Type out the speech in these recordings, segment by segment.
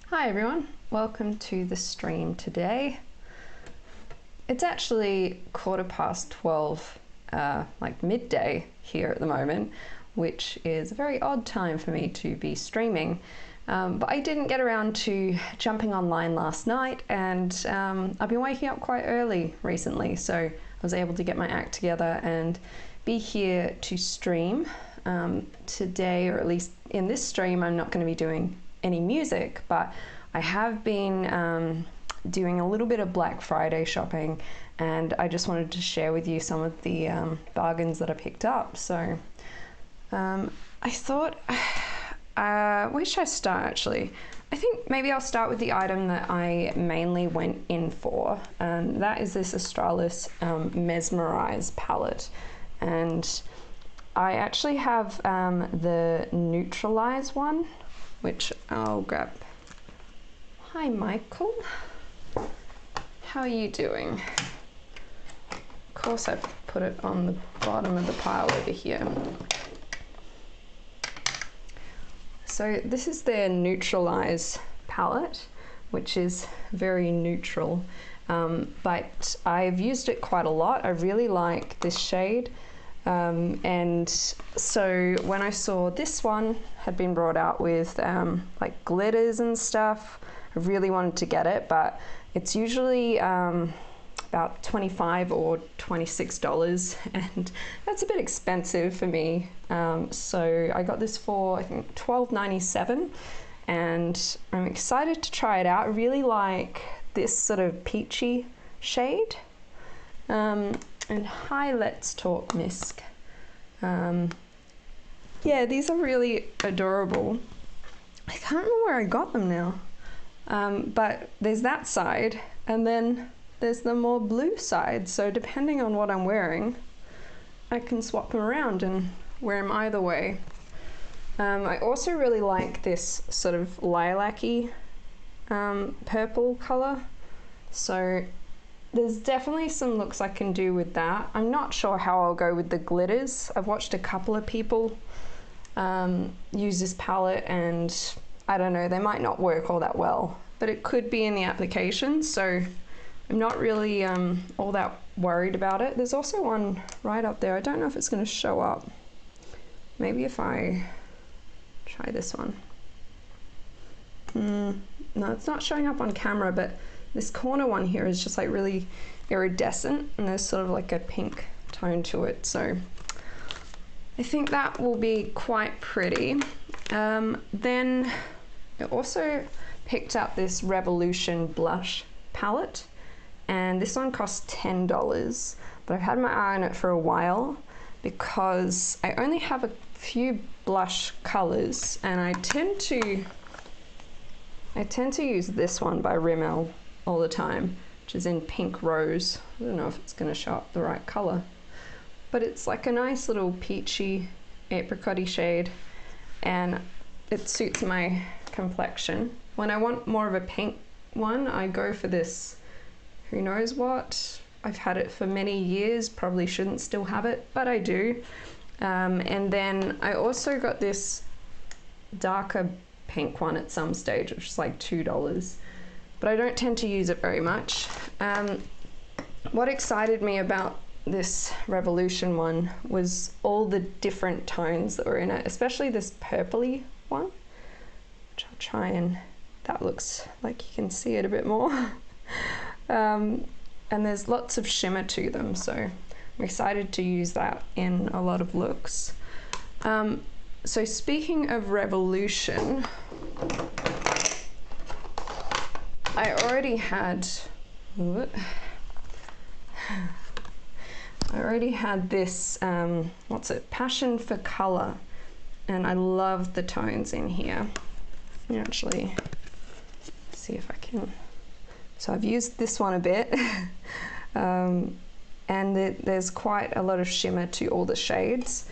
Hi everyone, welcome to the stream today. It's actually 12:15, like midday here at the moment, which is a very odd time for me to be streaming. But I didn't get around to jumping online last night, and I've been waking up quite early recently, so I was able to get my act together and be here to stream. Today, or at least in this stream, I'm not going to be doing any music, but I have been doing a little bit of Black Friday shopping, and I just wanted to share with you some of the bargains that I picked up. So I thought, where should I start actually? I think maybe I'll start with the item that I mainly went in for, and that is this Australis Mesmerize palette. And I actually have the Neutralize one, which I'll grab. Hi Michael, how are you doing? Of course I put it on the bottom of the pile over here. So this is their Neutralize palette, which is very neutral, but I've used it quite a lot. I really like this shade. And so when I saw this one had been brought out with like glitters and stuff, I really wanted to get it, but it's usually about $25 or $26, and that's a bit expensive for me. So I got this for I think $12.97, and I'm excited to try it out. I really like this sort of peachy shade. And hi, Let's Talk Misk. Yeah, these are really adorable. I can't remember where I got them now. But there's that side, and then there's the more blue side. So depending on what I'm wearing, I can swap them around and wear them either way. I also really like this sort of lilac-y purple color. So there's definitely some looks I can do with that. I'm not sure how I'll go with the glitters. I've watched a couple of people use this palette, and I don't know, they might not work all that well, but it could be in the application, so I'm not really all that worried about it. There's also one right up there. I don't know if it's going to show up. Maybe if I try this one. No, it's not showing up on camera, but this corner one here is just like really iridescent, and there's sort of like a pink tone to it. So I think that will be quite pretty. Then I also picked up this Revolution blush palette, and this one costs $10, but I've had my eye on it for a while because I only have a few blush colors, and I tend to use this one by Rimmel all the time, which is in Pink Rose. I don't know if it's going to show up the right color, but it's like a nice little peachy apricot-y shade, and it suits my complexion. When I want more of a pink one, I go for this who knows what. I've had it for many years, probably shouldn't still have it, but I do. And then I also got this darker pink one at some stage, which is like $2, but I don't tend to use it very much. What excited me about this Revolution one was all the different tones that were in it, especially this purpley one, which I'll try, and that looks like you can see it a bit more. And there's lots of shimmer to them, so I'm excited to use that in a lot of looks. So speaking of Revolution, I already had this, what's it, Passion for Color, and I love the tones in here. Let me actually see if I can. So I've used this one a bit, and there's quite a lot of shimmer to all the shades,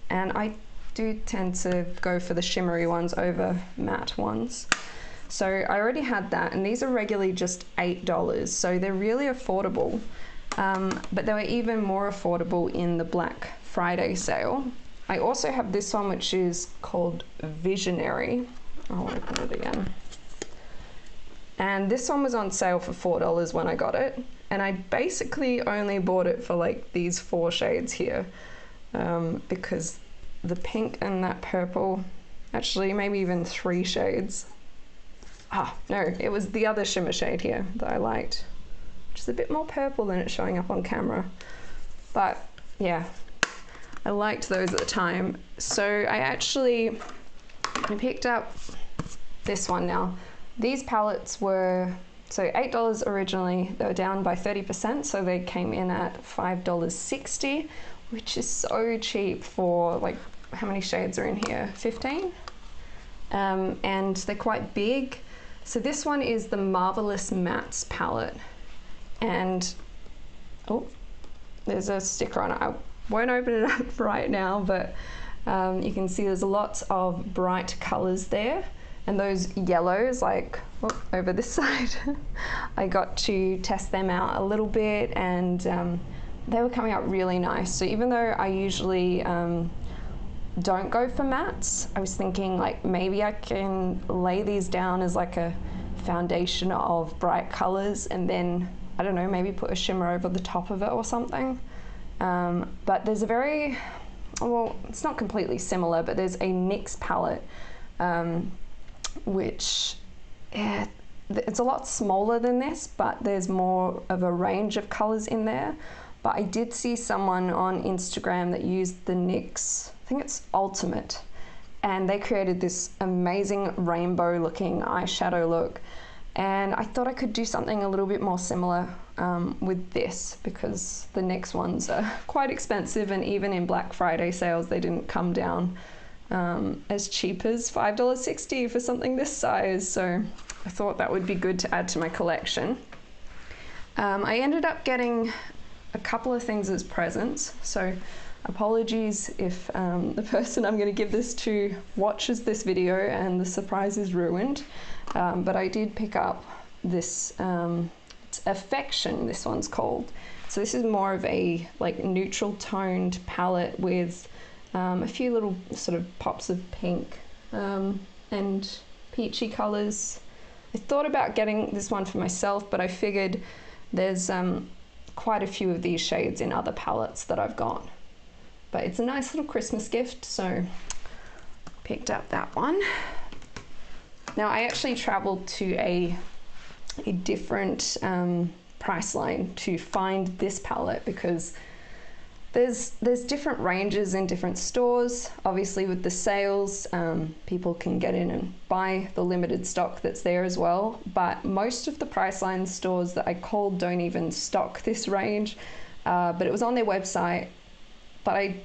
and I do tend to go for the shimmery ones over matte ones. So I already had that, and these are regularly just $8, so they're really affordable. But they were even more affordable in the Black Friday sale. I also have this one, which is called Visionary. I'll open it again. And this one was on sale for $4 when I got it. And I basically only bought it for like these 4 shades here, because the pink and that purple, actually maybe even 3 shades. Ah, no, it was the other shimmer shade here that I liked, which is a bit more purple than it's showing up on camera. But yeah, I liked those at the time. So I picked up this one now. These palettes were, so $8 originally, they were down by 30%, so they came in at $5.60, which is so cheap for, like, how many shades are in here? 15? And they're quite big. So this one is the Marvelous Mattes palette, and oh, there's a sticker on it. I won't open it up right now, but you can see there's lots of bright colors there. And those yellows, like over this side, I got to test them out a little bit, and they were coming out really nice. So even though I usually don't go for mattes, I was thinking like maybe I can lay these down as like a foundation of bright colors, and then, I don't know, maybe put a shimmer over the top of it or something. But there's a very, well, it's not completely similar, but there's a NYX palette, which, yeah, it's a lot smaller than this, but there's more of a range of colors in there. But I did see someone on Instagram that used the NYX, I think it's Ultimate, and they created this amazing rainbow looking eyeshadow look. And I thought I could do something a little bit more similar with this, because the NYX ones are quite expensive, and even in Black Friday sales they didn't come down as cheap as $5.60 for something this size. So I thought that would be good to add to my collection. I ended up getting a couple of things as presents, so apologies if the person I'm going to give this to watches this video and the surprise is ruined, but I did pick up this it's Affection, this one's called. So this is more of a like neutral toned palette with a few little sort of pops of pink and peachy colors. I thought about getting this one for myself, but I figured there's quite a few of these shades in other palettes that I've got. But it's a nice little Christmas gift, so picked up that one. Now I actually traveled to a different price line to find this palette, because there's different ranges in different stores. Obviously with the sales, people can get in and buy the limited stock that's there as well, but most of the Priceline stores that I called don't even stock this range, but it was on their website. But I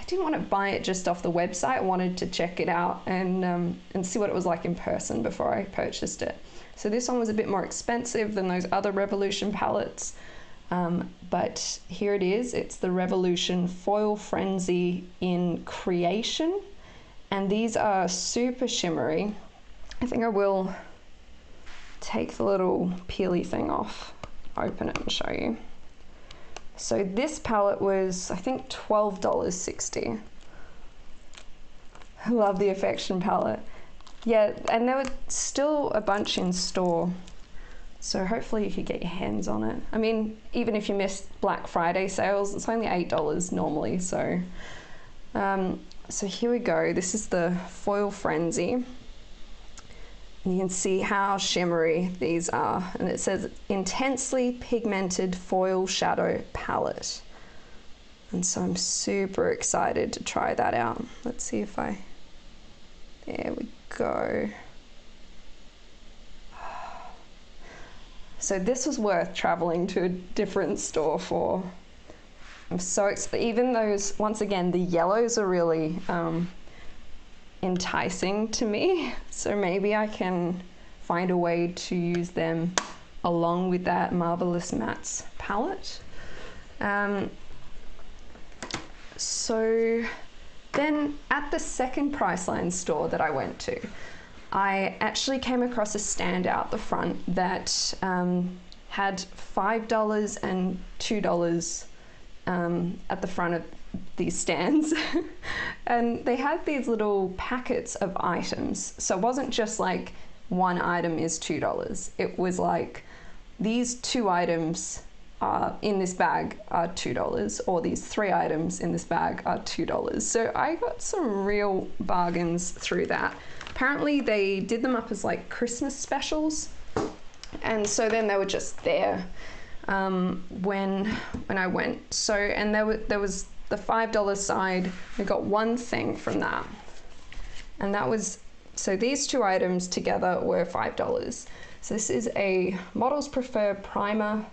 didn't want to buy it just off the website. I wanted to check it out and see what it was like in person before I purchased it. So this one was a bit more expensive than those other Revolution palettes, but here it is. It's the Revolution Foil Frenzy in Creation, and these are super shimmery. I think I will take the little peely thing off, open it and show you. So this palette was, I think, $12.60. I love the Affection palette. Yeah, and there were still a bunch in store, so hopefully you could get your hands on it. I mean, even if you missed Black Friday sales, it's only $8 normally, so. So here we go. This is the Foil Frenzy. You can see how shimmery these are, and it says intensely pigmented foil shadow palette. And so I'm super excited to try that out. Let's see if there we go. So this was worth traveling to a different store for. I'm so excited. Even those, once again, the yellows are really enticing to me, so maybe I can find a way to use them along with that Marvelous Mattes palette. So then at the second Priceline store that I went to, I actually came across a stand out the front that had $5 and $2 at the front of these stands. And they had these little packets of items, so it wasn't just like one item is $2. It was like these 2 items in this bag are $2, or these 3 items in this bag are $2. So I got some real bargains through that. Apparently they did them up as like Christmas specials, and so then they were just there when I went. So, and there was the $5 side. I got one thing from that, and that was, so these 2 items together were $5. So this is a Models Prefer primer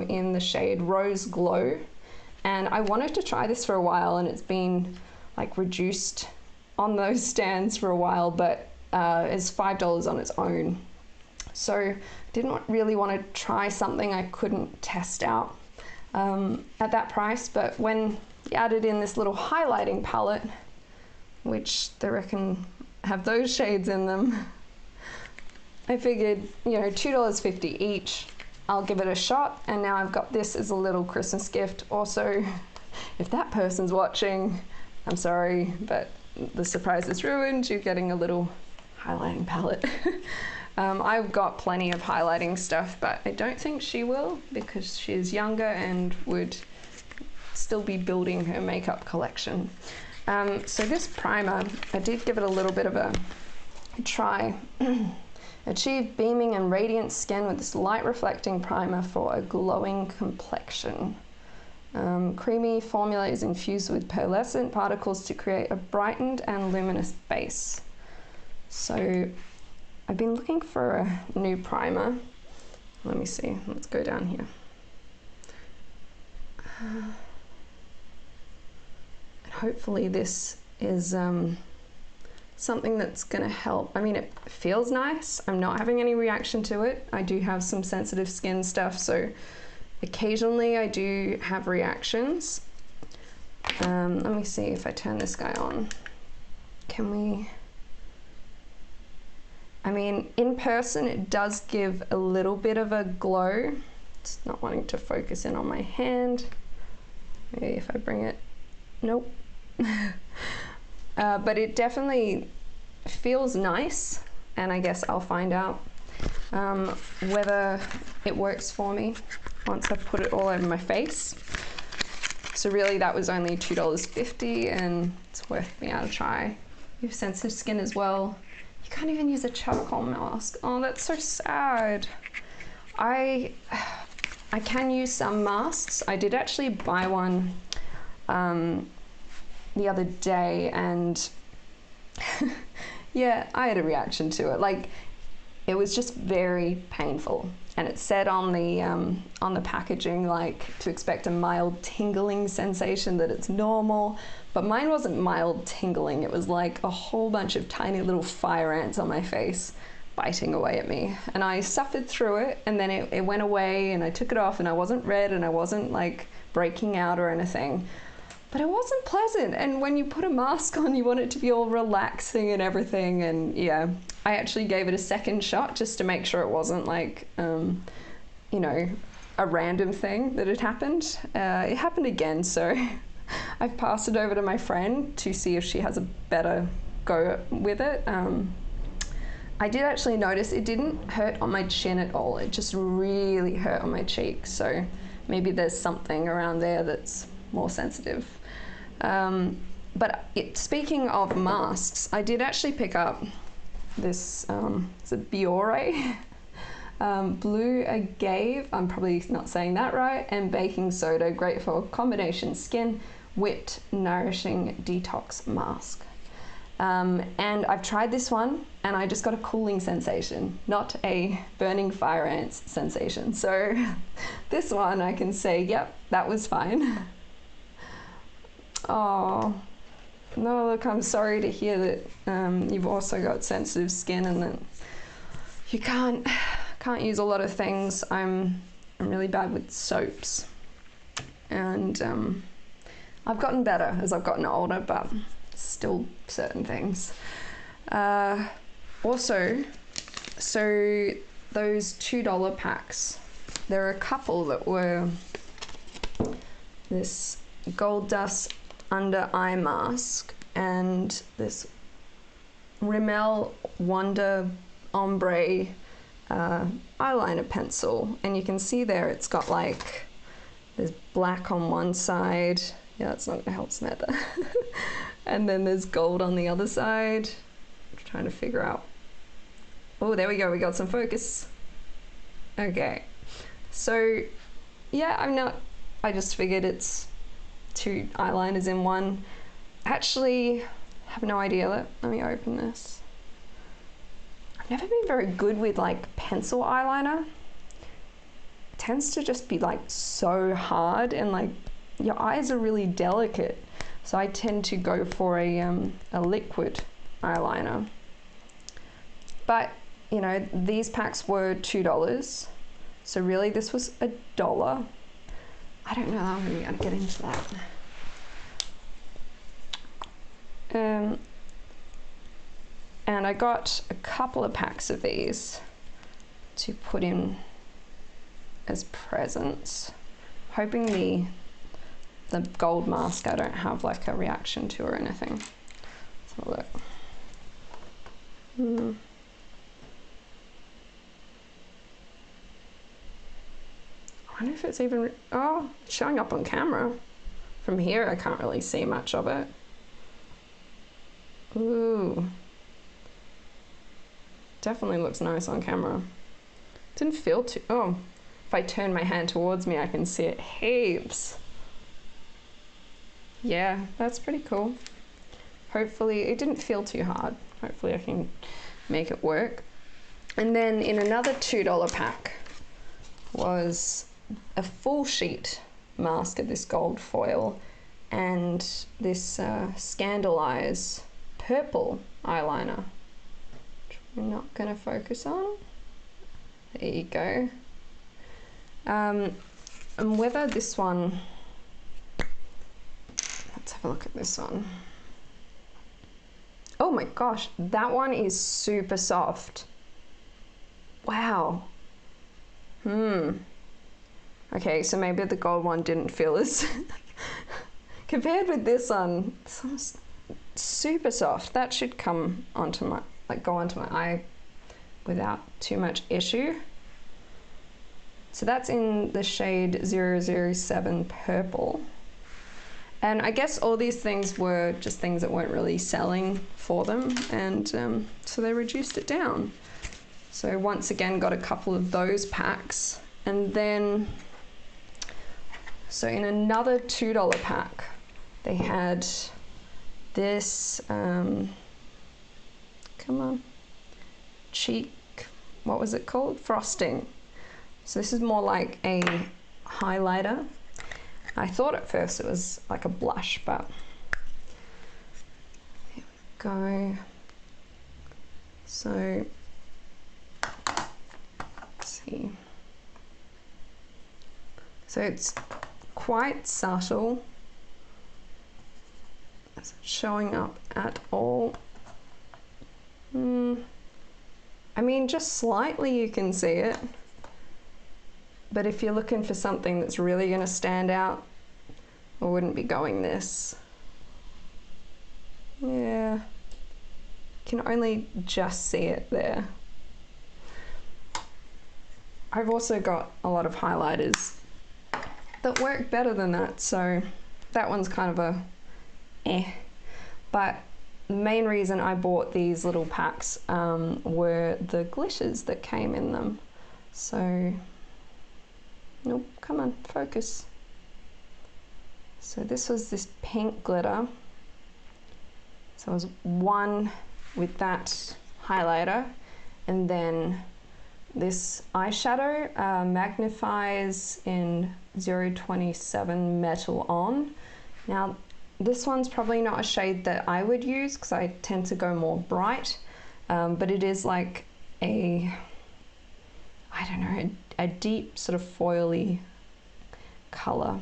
in the shade Rose Glow, and I wanted to try this for a while, and it's been like reduced on those stands for a while, but it's $5 on its own. So didn't really want to try something I couldn't test out at that price. But when you added in this little highlighting palette, which they reckon have those shades in them, I figured, you know, $2.50 each, I'll give it a shot. And now I've got this as a little Christmas gift. Also, if that person's watching, I'm sorry, but the surprise is ruined. You're getting a little highlighting palette. I've got plenty of highlighting stuff, but I don't think she will, because she's younger and would still be building her makeup collection. So this primer, I did give it a little bit of a try. Achieve beaming and radiant skin with this light reflecting primer for a glowing complexion. Creamy formula is infused with pearlescent particles to create a brightened and luminous base. So I've been looking for a new primer. Let me see, let's go down here. And hopefully this is something that's gonna help. I mean, it feels nice. I'm not having any reaction to it. I do have some sensitive skin stuff, so occasionally I do have reactions. Let me see if I turn this guy on. Can we? I mean, in person it does give a little bit of a glow. It's not wanting to focus in on my hand. Maybe if I bring it, nope. But it definitely feels nice, and I guess I'll find out whether it works for me once I put it all over my face. So really that was only $2.50, and it's worth being able to try. You have sensitive skin as well. You can't even use a charcoal mask. Oh, that's so sad. I can use some masks. I did actually buy one the other day, and yeah, I had a reaction to it. Like, it was just very painful, and it said on the packaging, like, to expect a mild tingling sensation, that it's normal, but mine wasn't mild tingling. It was like a whole bunch of tiny little fire ants on my face biting away at me, and I suffered through it, and then it went away, and I took it off, and I wasn't red, and I wasn't like breaking out or anything. But it wasn't pleasant, and when you put a mask on, you want it to be all relaxing and everything, and yeah, I actually gave it a second shot just to make sure it wasn't like, you know, a random thing that had happened. It happened again, so I've passed it over to my friend to see if she has a better go with it. I did actually notice it didn't hurt on my chin at all, it just really hurt on my cheek, so maybe there's something around there that's more sensitive. But speaking of masks, I did actually pick up this, it's a Biore Blue Agave, I'm probably not saying that right, and baking soda, great for combination skin, whipped, nourishing detox mask. And I've tried this one, and I just got a cooling sensation, not a burning fire ants sensation. So this one I can say, yep, that was fine. Oh, no, look, I'm sorry to hear that you've also got sensitive skin and that you can't use a lot of things. I'm really bad with soaps, and I've gotten better as I've gotten older, but still certain things. Also, so those $2 packs, there are a couple that were this Gold Dust Under Eye Mask and this Rimmel Wonder ombre eyeliner pencil, and you can see there it's got like, there's black on one side. Yeah, that's not gonna help Samantha. And then there's gold on the other side. I'm trying to figure out. Oh, there we go, we got some focus. Okay, so yeah, I just figured it's 2 eyeliners in one. Actually, I have no idea. Let me open this. I've never been very good with like pencil eyeliner. It tends to just be like so hard, and like your eyes are really delicate. So I tend to go for a liquid eyeliner. But you know, these packs were $2. So really this was $1. I don't know how I'm gonna get into that. And I got a couple of packs of these to put in as presents, hoping the gold mask I don't have like a reaction to or anything. Let's have a look. I wonder if it's even, oh, it's showing up on camera. From here I can't really see much of it. Ooh. Definitely looks nice on camera. Didn't feel too, oh, if I turn my hand towards me I can see it heaps. Yeah, that's pretty cool. Hopefully, it didn't feel too hard. Hopefully I can make it work. And then in another $2 pack was a full sheet mask of this gold foil and this Scandaleyes purple eyeliner, which we're not going to focus on. There you go. And whether this one, let's have a look at this one. Oh my gosh, that one is super soft. Wow. Okay, so maybe the gold one didn't feel as compared with this one. This one's super soft. That should come onto my, like, go onto my eye without too much issue. So that's in the shade 007 purple. And I guess all these things were just things that weren't really selling for them, and so they reduced it down. So once again got a couple of those packs, and then so in another $2 pack they had this come on, cheek, what was it called, frosting. So this is more like a highlighter. I thought at first it was like a blush, but here we go. So let's see. So it's quite subtle. Is it showing up at all? I mean, just slightly you can see it. But if you're looking for something that's really going to stand out, I wouldn't be going this. Yeah, you can only just see it there. I've also got a lot of highlighters that work better than that, so that one's kind of a But the main reason I bought these little packs were the glitters that came in them. So, nope, come on, focus. So this was this pink glitter. So it was one with that highlighter, and then this eyeshadow magnifies in 027 Metal On. Now this one's probably not a shade that I would use because I tend to go more bright, but it is like a, I don't know, a deep sort of foily color.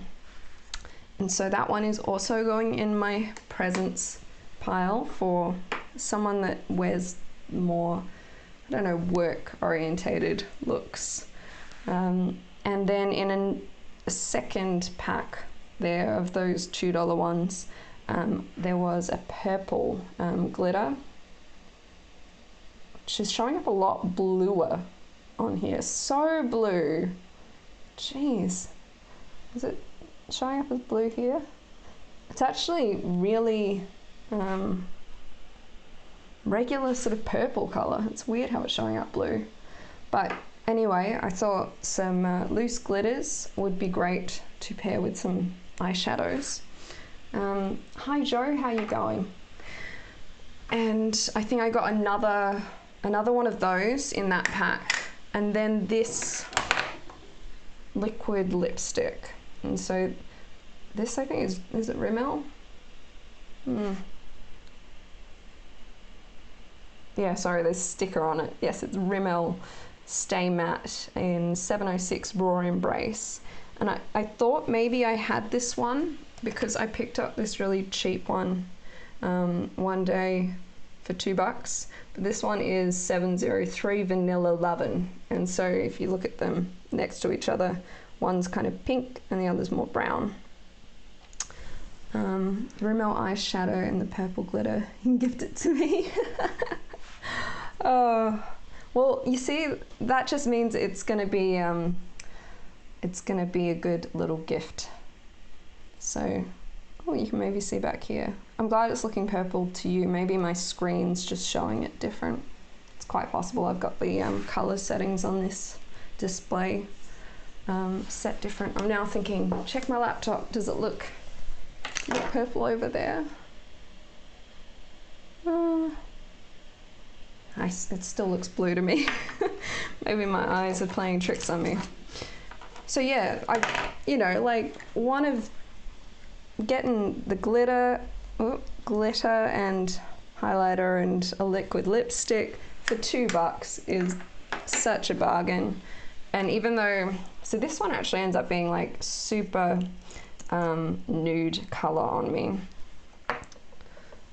And so that one is also going in my presents pile for someone that wears more, I don't know, work orientated looks. And then in a second pack there of those $2 ones, there was a purple glitter, she's showing up a lot bluer on here. So blue. Jeez. Is it showing up as blue here? It's actually really regular sort of purple colour. It's weird how it's showing up blue. But anyway, I thought some loose glitters would be great to pair with some eyeshadows. Hi Joe, how you going? And I think I got another one of those in that pack, and then this liquid lipstick. And so this, I think, is it Rimmel? Yeah, sorry, there's a sticker on it. Yes, it's Rimmel Stay Matte in 706 Raw Embrace. And I thought maybe I had this one because I picked up this really cheap one one day for $2, but this one is 703 Vanilla Lovin'. And so if you look at them next to each other, one's kind of pink and the other's more brown. Rimmel eyeshadow and the purple glitter. You can gift it to me. Oh, well, you see, that just means it's gonna be a good little gift. So, oh, you can maybe see back here. I'm glad it's looking purple to you. Maybe my screen's just showing it different. It's quite possible. I've got the color settings on this display set different. I'm now thinking, check my laptop. Does it look purple over there? It still looks blue to me. Maybe my eyes are playing tricks on me. So yeah, like one of getting the glitter and highlighter and a liquid lipstick for $2 is such a bargain. And even though, so this one actually ends up being like super nude color on me.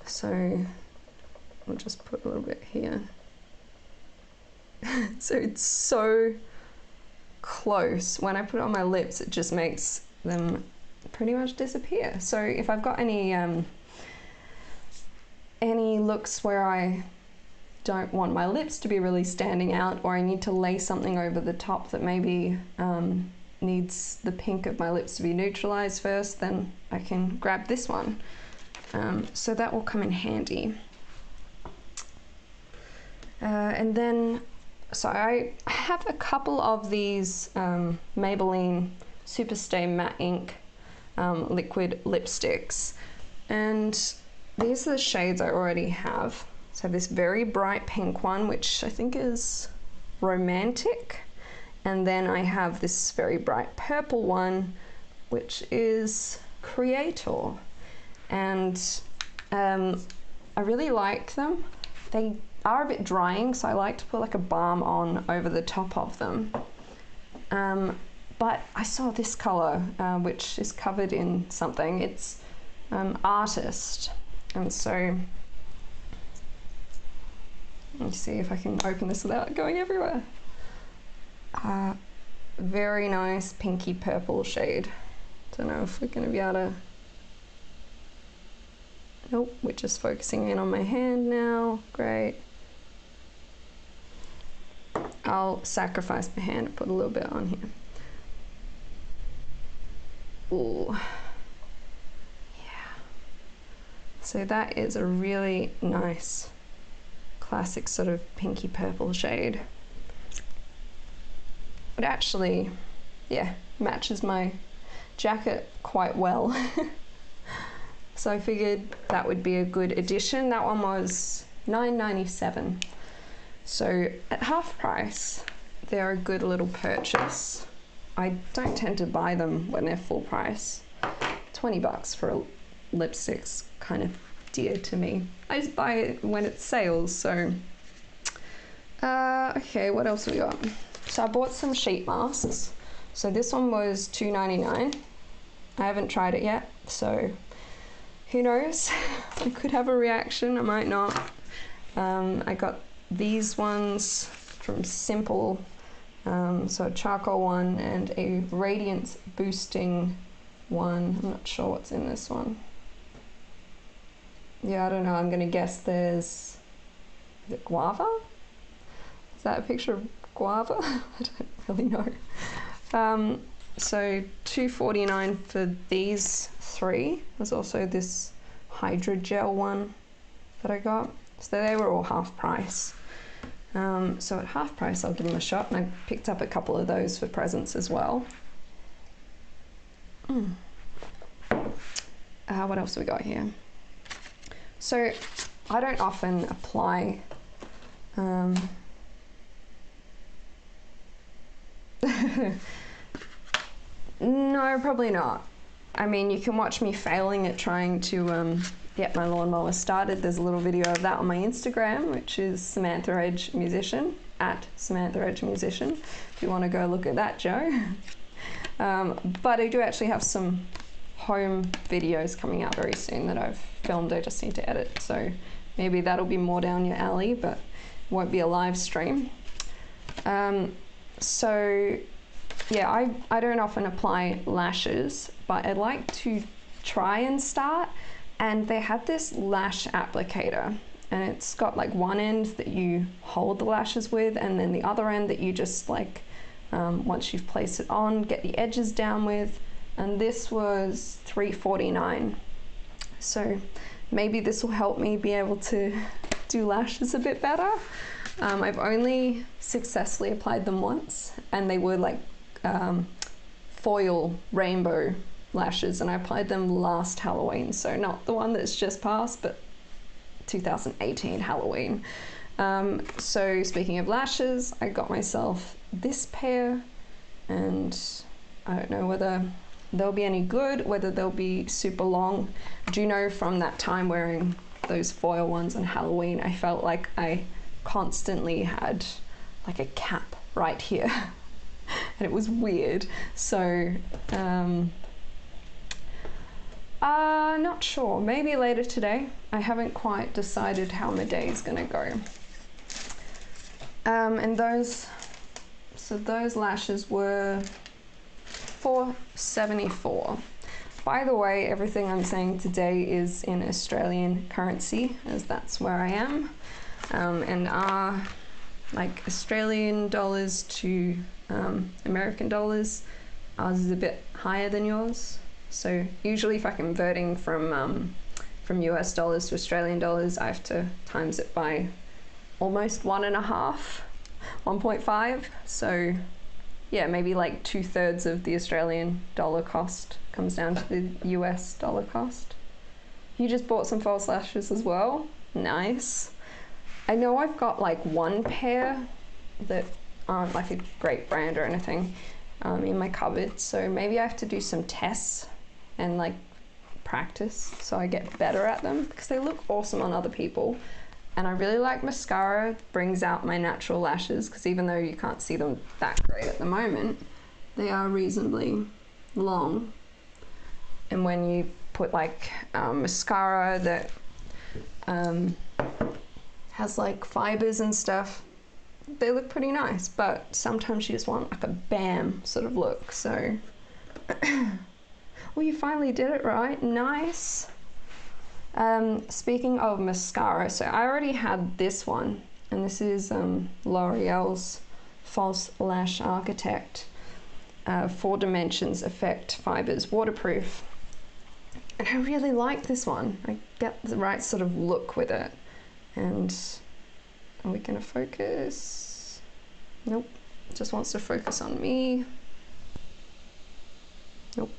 So I'll just put a little bit here. So it's so close. When I put it on my lips, it just makes them pretty much disappear. So if I've got any looks where I don't want my lips to be really standing out, or I need to lay something over the top that maybe needs the pink of my lips to be neutralized first, then I can grab this one. So that will come in handy. And then, so I have a couple of these Maybelline Superstay Matte Ink liquid lipsticks, and these are the shades I already have. So this very bright pink one, which I think is Romantic, and then I have this very bright purple one, which is Creator. And I really like them. They are a bit drying, so I like to put like a balm on over the top of them. But I saw this color, which is covered in something. It's Artist. And so, let me see if I can open this without going everywhere. Very nice pinky purple shade. Don't know if we're going to be able to... Nope, we're just focusing in on my hand now. Great. I'll sacrifice my hand and put a little bit on here. Ooh. Yeah. So that is a really nice, classic sort of pinky purple shade. It actually, yeah, matches my jacket quite well. So I figured that would be a good addition. That one was $9.97. So at half price, they're a good little purchase. I don't tend to buy them when they're full price. $20 for a lipstick's kind of dear to me. I just buy it when it's sales, so. Okay, what else have we got? So I bought some sheet masks. So this one was $2.99. I haven't tried it yet, so who knows? I could have a reaction, I might not. I got these ones from Simple, so a charcoal one and a radiance boosting one. I'm not sure what's in this one. Yeah, I don't know, I'm gonna guess there's, is it guava? Is that a picture of guava? I don't really know. So $2.49 for these three. There's also this hydrogel one that I got. So they were all half price. So at half price, I'll give them a shot. And I picked up a couple of those for presents as well. What else have we got here? So I don't often apply no, probably not. I mean, you can watch me failing at trying to get my lawnmower started. There's a little video of that on my Instagram, which is Samantha Edge Musician, at Samantha Edge Musician, if you want to go look at that, Joe. But I do actually have some home videos coming out very soon that I've filmed. I just need to edit, so maybe that'll be more down your alley, but it won't be a live stream. So yeah, I don't often apply lashes, but I like to try and start. And they had this lash applicator, and it's got like one end that you hold the lashes with, and then the other end that you just like, once you've placed it on, get the edges down with. And this was $3.49. So maybe this will help me be able to do lashes a bit better. I've only successfully applied them once, and they were like foil rainbow lashes, and I applied them last Halloween, so not the one that's just passed, but 2018 Halloween. So speaking of lashes, I got myself this pair, and I don't know whether they'll be any good, whether they'll be super long. I do know from that time wearing those foil ones on Halloween, I felt like I constantly had like a cap right here and it was weird. So not sure, maybe later today. I haven't quite decided how my day is gonna go. And those lashes were $4.74. By the way, everything I'm saying today is in Australian currency, as that's where I am. And our like Australian dollars to American dollars, ours is a bit higher than yours. So usually if I'm converting from US dollars to Australian dollars, I have to times it by almost 1.5. So yeah, maybe like 2/3 of the Australian dollar cost comes down to the US dollar cost. You just bought some false lashes as well? Nice. I know I've got like one pair that aren't like a great brand or anything in my cupboard, so maybe I have to do some tests and like practice so I get better at them, because they look awesome on other people. And I really like mascara, brings out my natural lashes, because even though you can't see them that great at the moment, they are reasonably long. And when you put like mascara that has like fibers and stuff, they look pretty nice, but sometimes you just want like a bam sort of look. So well, you finally did it right. Nice. Speaking of mascara, so I already had this one, and this is L'Oreal's False Lash Architect 4 Dimensions Effect Fibers Waterproof. And I really like this one. I get the right sort of look with it. And are we gonna focus? Nope, it just wants to focus on me. Nope.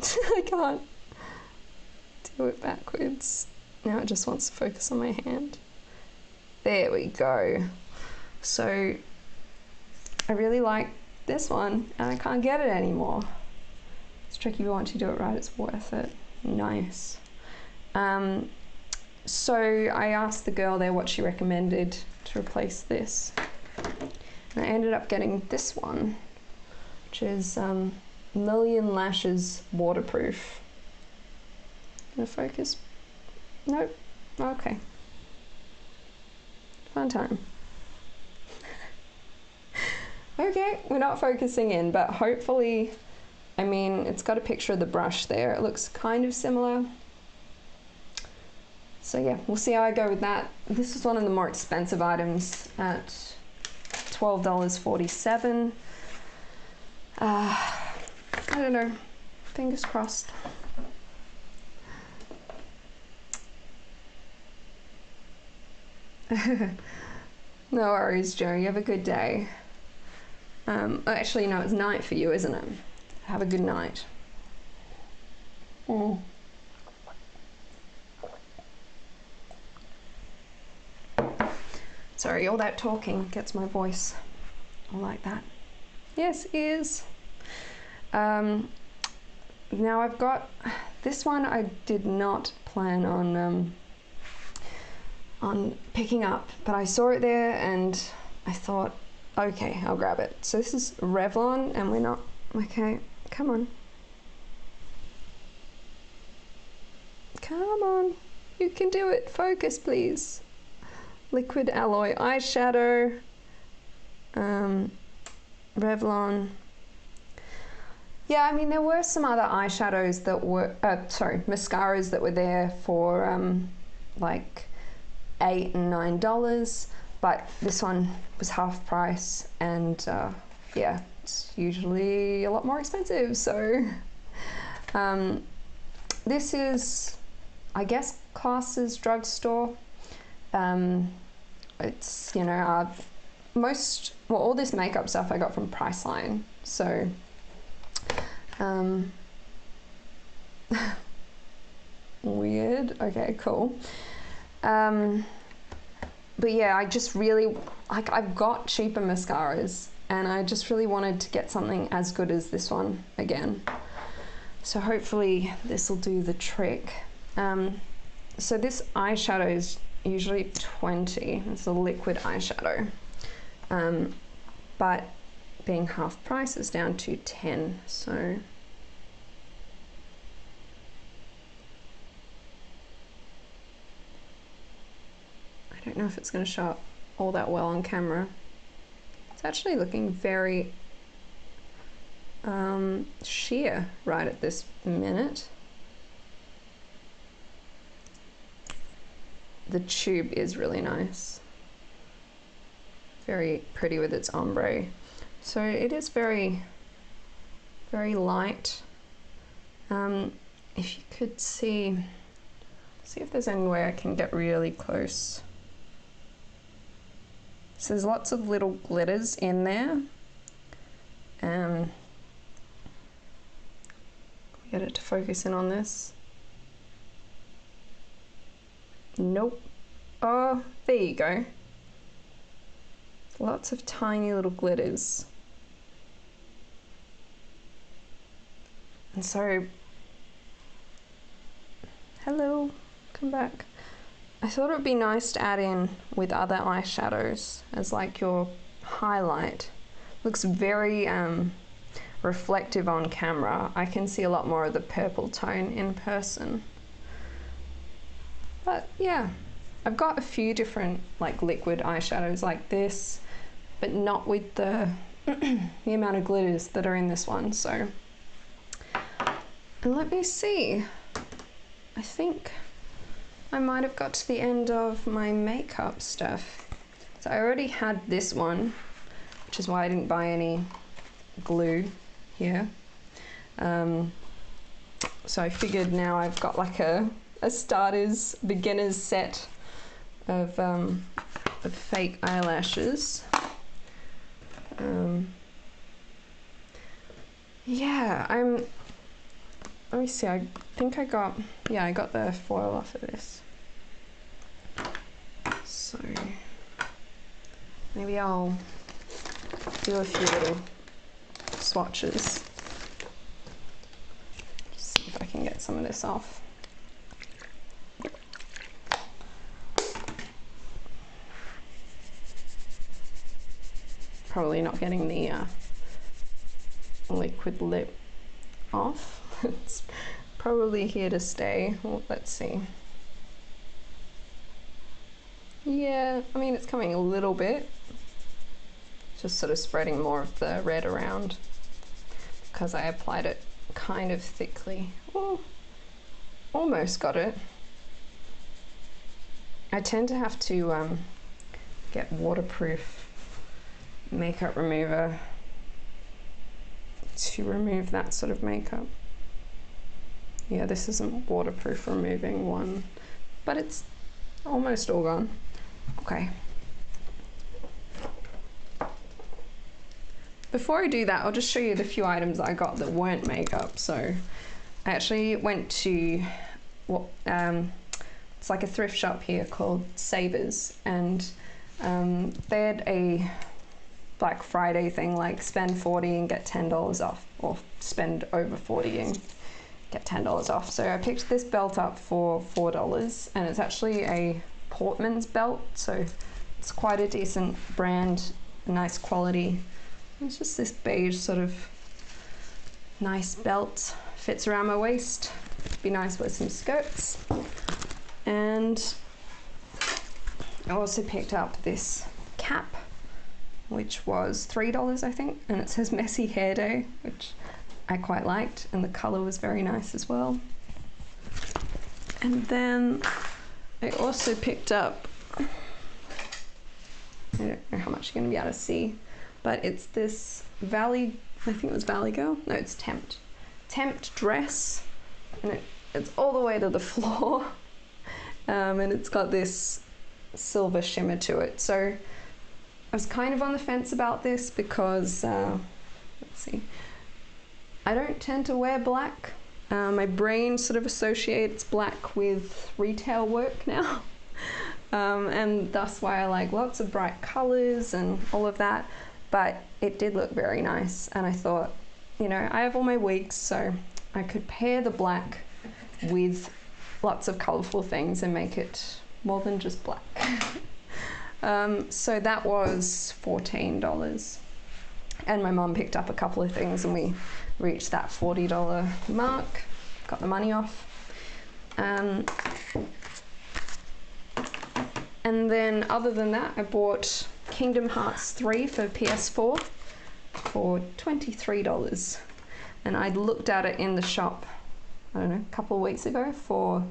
I can't do it backwards. Now it just wants to focus on my hand. There we go. So I really like this one, and I can't get it anymore. It's tricky, but once you do it right, it's worth it. Nice. So I asked the girl there what she recommended to replace this, and I ended up getting this one, which is Million Lashes Waterproof. Gonna focus? Nope. Okay. Fun time. Okay, we're not focusing in, but hopefully, I mean, it's got a picture of the brush there. It looks kind of similar. So yeah, we'll see how I go with that. This is one of the more expensive items at $12.47. I don't know, fingers crossed. No worries, Joe, you have a good day. Actually, no, it's night for you, isn't it? Have a good night. Mm. Sorry, all that talking gets my voice all like that. Yes, ears. Now I've got this one. I did not plan on picking up, but I saw it there and I thought, okay, I'll grab it. So this is Revlon, and we're not, okay, come on. Come on, you can do it. Focus, please. Liquid Alloy eyeshadow, Revlon. Yeah, I mean, there were some other eyeshadows that were, mascaras that were there for like $8 and $9, but this one was half price, and yeah, it's usually a lot more expensive. So this is, I guess, classed drugstore. It's, you know, all this makeup stuff I got from Priceline, so weird. Okay, cool. But yeah, I just really, like, I've got cheaper mascaras and I just really wanted to get something as good as this one again. So hopefully this will do the trick. So this eyeshadow is usually $20. It's a liquid eyeshadow. But being half price is down to $10. So I don't know if it's going to show up all that well on camera. It's actually looking very sheer right at this minute. The tube is really nice. Very pretty with its ombre. So it is very, very light. If you could see if there's any way I can get really close. So there's lots of little glitters in there. Get it to focus in on this. Nope. Oh, there you go. Lots of tiny little glitters. And so, hello, come back. I thought it would be nice to add in with other eyeshadows as like your highlight. Looks very reflective on camera. I can see a lot more of the purple tone in person. But yeah, I've got a few different like liquid eyeshadows like this, but not with the the amount of glitters that are in this one. So, and let me see. I think I might have got to the end of my makeup stuff. So I already had this one, which is why I didn't buy any glue here. So I figured now I've got like a starter's beginner's set of fake eyelashes. Yeah, let me see, I think I got the foil off of this. So maybe I'll do a few little swatches. Just see if I can get some of this off. Probably not getting the liquid lip off. It's probably here to stay. Well, let's see. Yeah, I mean, it's coming a little bit. Just sort of spreading more of the red around because I applied it kind of thickly. Oh, almost got it. I tend to have to get waterproof makeup remover to remove that sort of makeup. Yeah, this isn't waterproof removing one, but it's almost all gone. Okay. Before I do that, I'll just show you the few items I got that weren't makeup. So I actually went to it's like a thrift shop here called Savers, and they had a Black Friday thing, like spend 40 and get $10 off, or spend over 40 and get $10 off. So I picked this belt up for $4, and it's actually a Portman's belt, so it's quite a decent brand, nice quality. It's just this beige sort of nice belt, fits around my waist, be nice with some skirts. And I also picked up this cap, which was $3 I think, and it says Messy Hair Day, which I quite liked, and the colour was very nice as well. And then I also picked up, I don't know how much you're going to be able to see, but it's this I think it was Valley Girl? No, it's Tempt dress, and it's all the way to the floor, and it's got this silver shimmer to it. So I was kind of on the fence about this because, let's see, I don't tend to wear black. My brain sort of associates black with retail work now, and that's why I like lots of bright colours and all of that. But it did look very nice, and I thought, you know, I have all my wigs, so I could pair the black with lots of colourful things and make it more than just black. So that was $14, and my mum picked up a couple of things, and we reached that $40 mark, got the money off. And then other than that, I bought Kingdom Hearts 3 for PS4 for $23, and I'd looked at it in the shop, I don't know, a couple of weeks ago for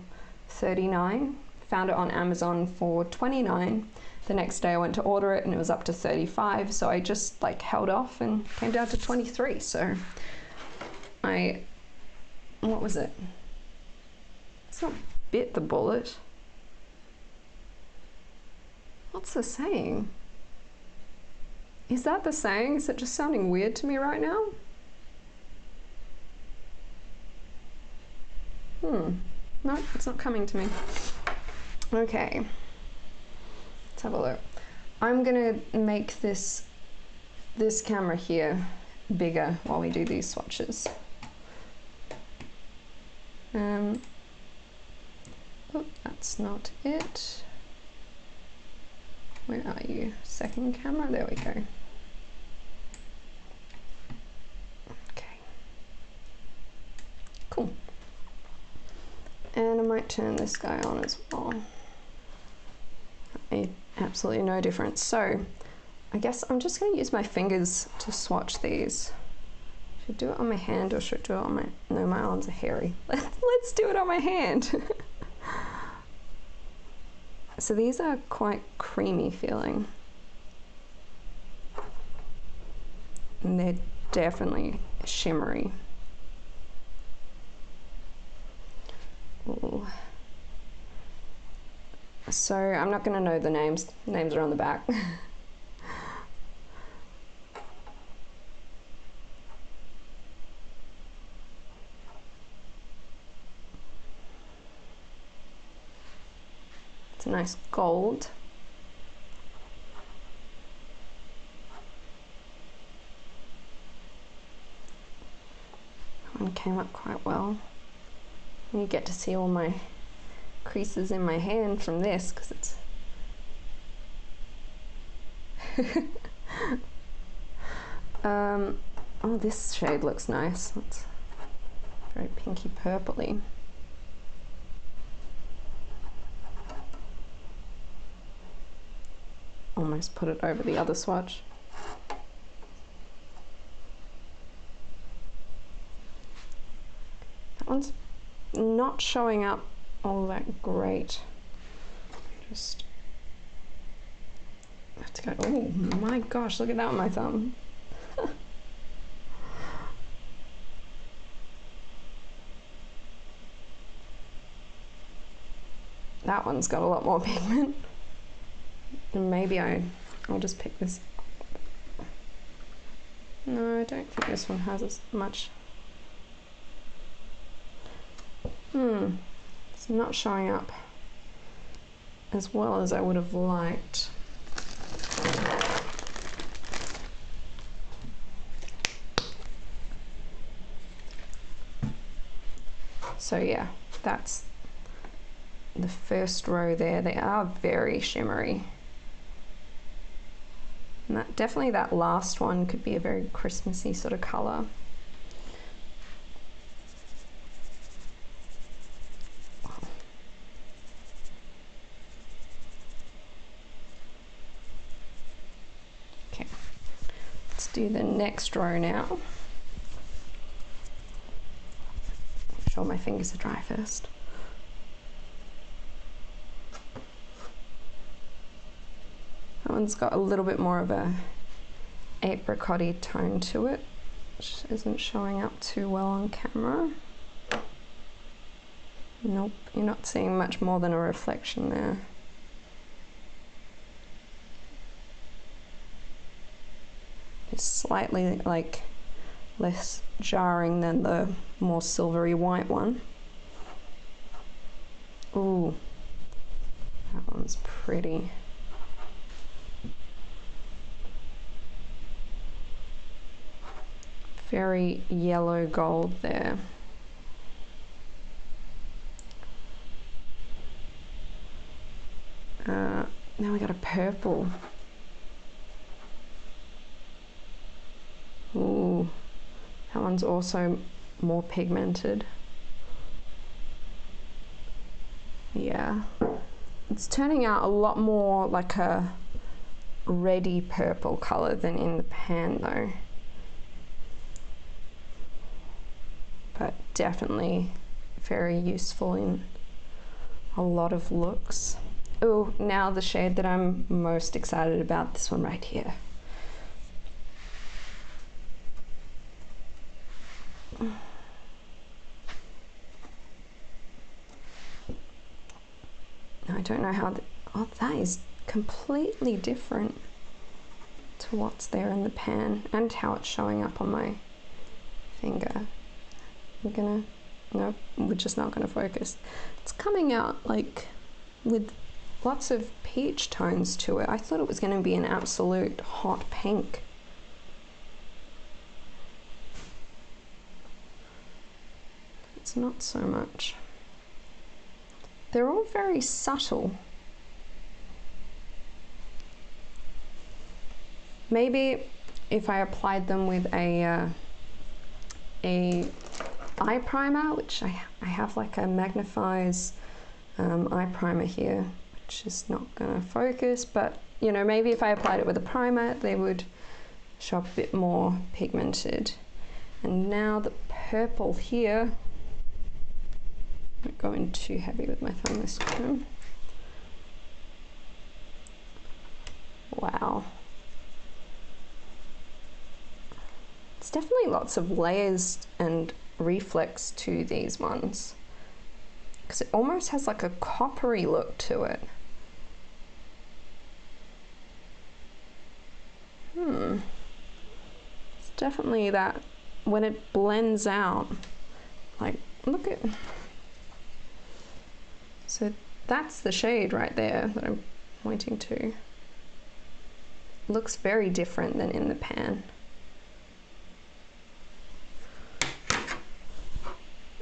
$39, found it on Amazon for $29. The next day I went to order it and it was up to $35, so I just like held off and came down to $23. So what was it? It's not bit the bullet. What's the saying? Is that the saying? Is it just sounding weird to me right now? No, it's not coming to me. Okay, let's have a look. I'm gonna make this camera here bigger while we do these swatches. Oh, that's not it. Where are you? Second camera, there we go. Okay, cool. And I might turn this guy on as well. Made absolutely no difference. So I guess I'm just going to use my fingers to swatch these. Should I do it on my hand or should I do it on my... No, my arms are hairy. Let's do it on my hand. So these are quite creamy feeling. And they're definitely shimmery. Ooh. So I'm not going to know the names. Names are on the back. It's a nice gold. That one came up quite well. You get to see all my creases in my hand from this because it's oh, this shade looks nice. It's very pinky purpley. Almost put it over the other swatch. That one's not showing up all that great. Just have to go, oh my gosh, look at that on my thumb. That one's got a lot more pigment. And maybe I'll just pick this. No, I don't think this one has as much. It's not showing up as well as I would have liked. So yeah, that's the first row there. They are very shimmery. And that, definitely that last one could be a very Christmassy sort of colour. Okay, let's do the next row now. Make sure my fingers are dry first. That one's got a little bit more of a apricot-y tone to it, which isn't showing up too well on camera. Nope, you're not seeing much more than a reflection there. It's slightly like less jarring than the more silvery white one. Ooh, that one's pretty. Very yellow gold there. Now we got a purple. Ooh, that one's also more pigmented. Yeah, it's turning out a lot more like a reddy purple color than in the pan though. But definitely very useful in a lot of looks. Oh, now the shade that I'm most excited about, this one right here. I don't know how, oh, that is completely different to what's there in the pan and how it's showing up on my finger. Nope, we're just not gonna focus. It's coming out like with lots of peach tones to it. I thought it was gonna be an absolute hot pink. It's not so much. They're all very subtle. Maybe if I applied them with a eye primer, which I have like a Magnifies eye primer here, which is not gonna focus, but you know, maybe if I applied it with a primer, they would show up a bit more pigmented. And now the purple here, I'm not going too heavy with my thumb this time. Wow. It's definitely lots of layers and reflex to these ones, because it almost has like a coppery look to it. It's definitely that when it blends out, like look at, so that's the shade right there that I'm pointing to. Looks very different than in the pan.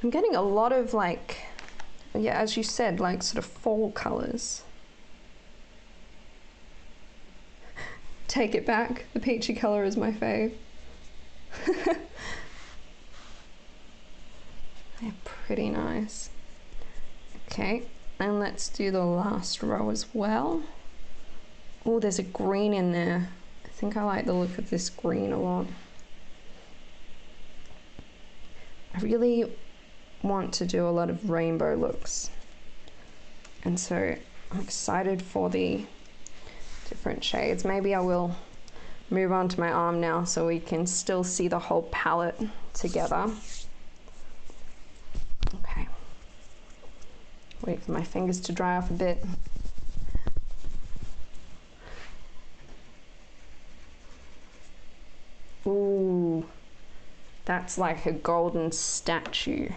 I'm getting a lot of like, yeah, as you said, like sort of fall colors. Take it back, the peachy color is my fave. They're pretty nice. Okay, and let's do the last row as well. Oh, there's a green in there. I think I like the look of this green a lot. I really want to do a lot of rainbow looks, and so I'm excited for the different shades. Maybe I will move on to my arm now so we can still see the whole palette together. Okay. Wait for my fingers to dry off a bit. Ooh, that's like a golden statue.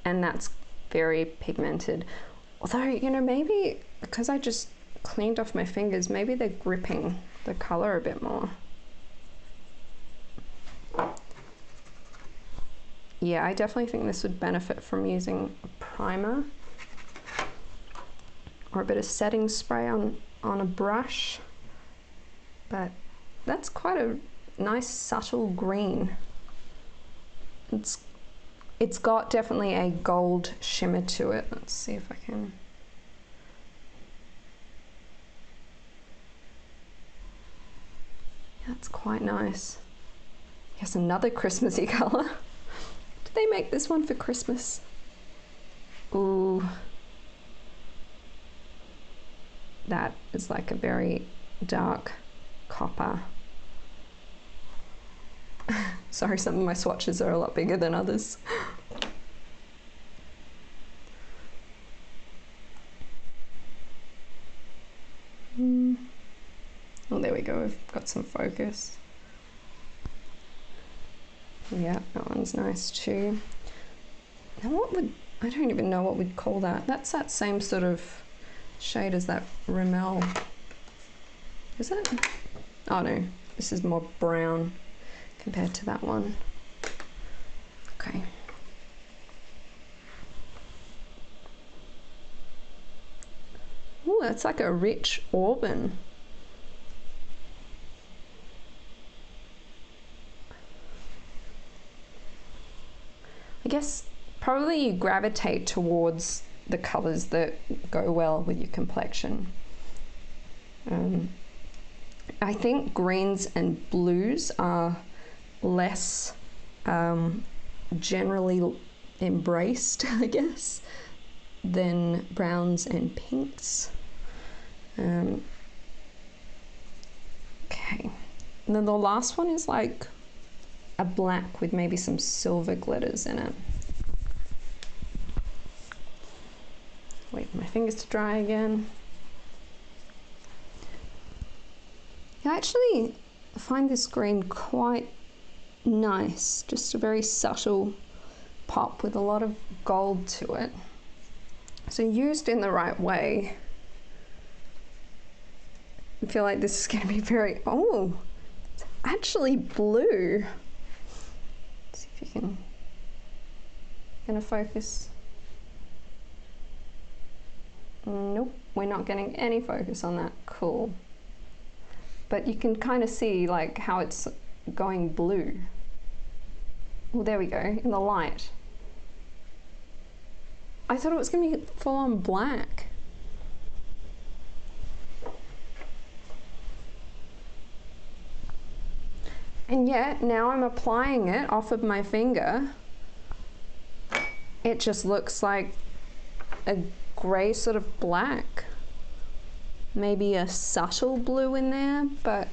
And that's very pigmented. Although, you know, maybe because I just cleaned off my fingers, maybe they're gripping the color a bit more. Yeah, I definitely think this would benefit from using a primer or a bit of setting spray on a brush. But that's quite a nice subtle green. It's got definitely a gold shimmer to it. Let's see if I can. Yeah, that's quite nice. Yes, another Christmassy color. Did they make this one for Christmas? Ooh. That is like a very dark copper. Sorry, some of my swatches are a lot bigger than others. Oh, there we go, we've got some focus. Yeah, that one's nice too. Now I don't even know what we'd call that. That's that same sort of shade as that Rimmel. Is it? Oh no, this is more brown compared to that one. Okay. Ooh, that's like a rich auburn. I guess probably you gravitate towards the colours that go well with your complexion. I think greens and blues are less generally embraced, I guess, than browns and pinks. Okay, and then the last one is like a black with maybe some silver glitters in it. Wait for my fingers to dry again. I actually find this green quite nice, just a very subtle pop with a lot of gold to it. So used in the right way, I feel like this is going to be very, oh, it's actually blue. Let's see if you can, gonna focus. Nope, we're not getting any focus on that, cool. But you can kind of see like how it's going blue. Well, there we go, in the light. I thought it was going to be full on black. And yet, now I'm applying it off of my finger. It just looks like a grey sort of black. Maybe a subtle blue in there, but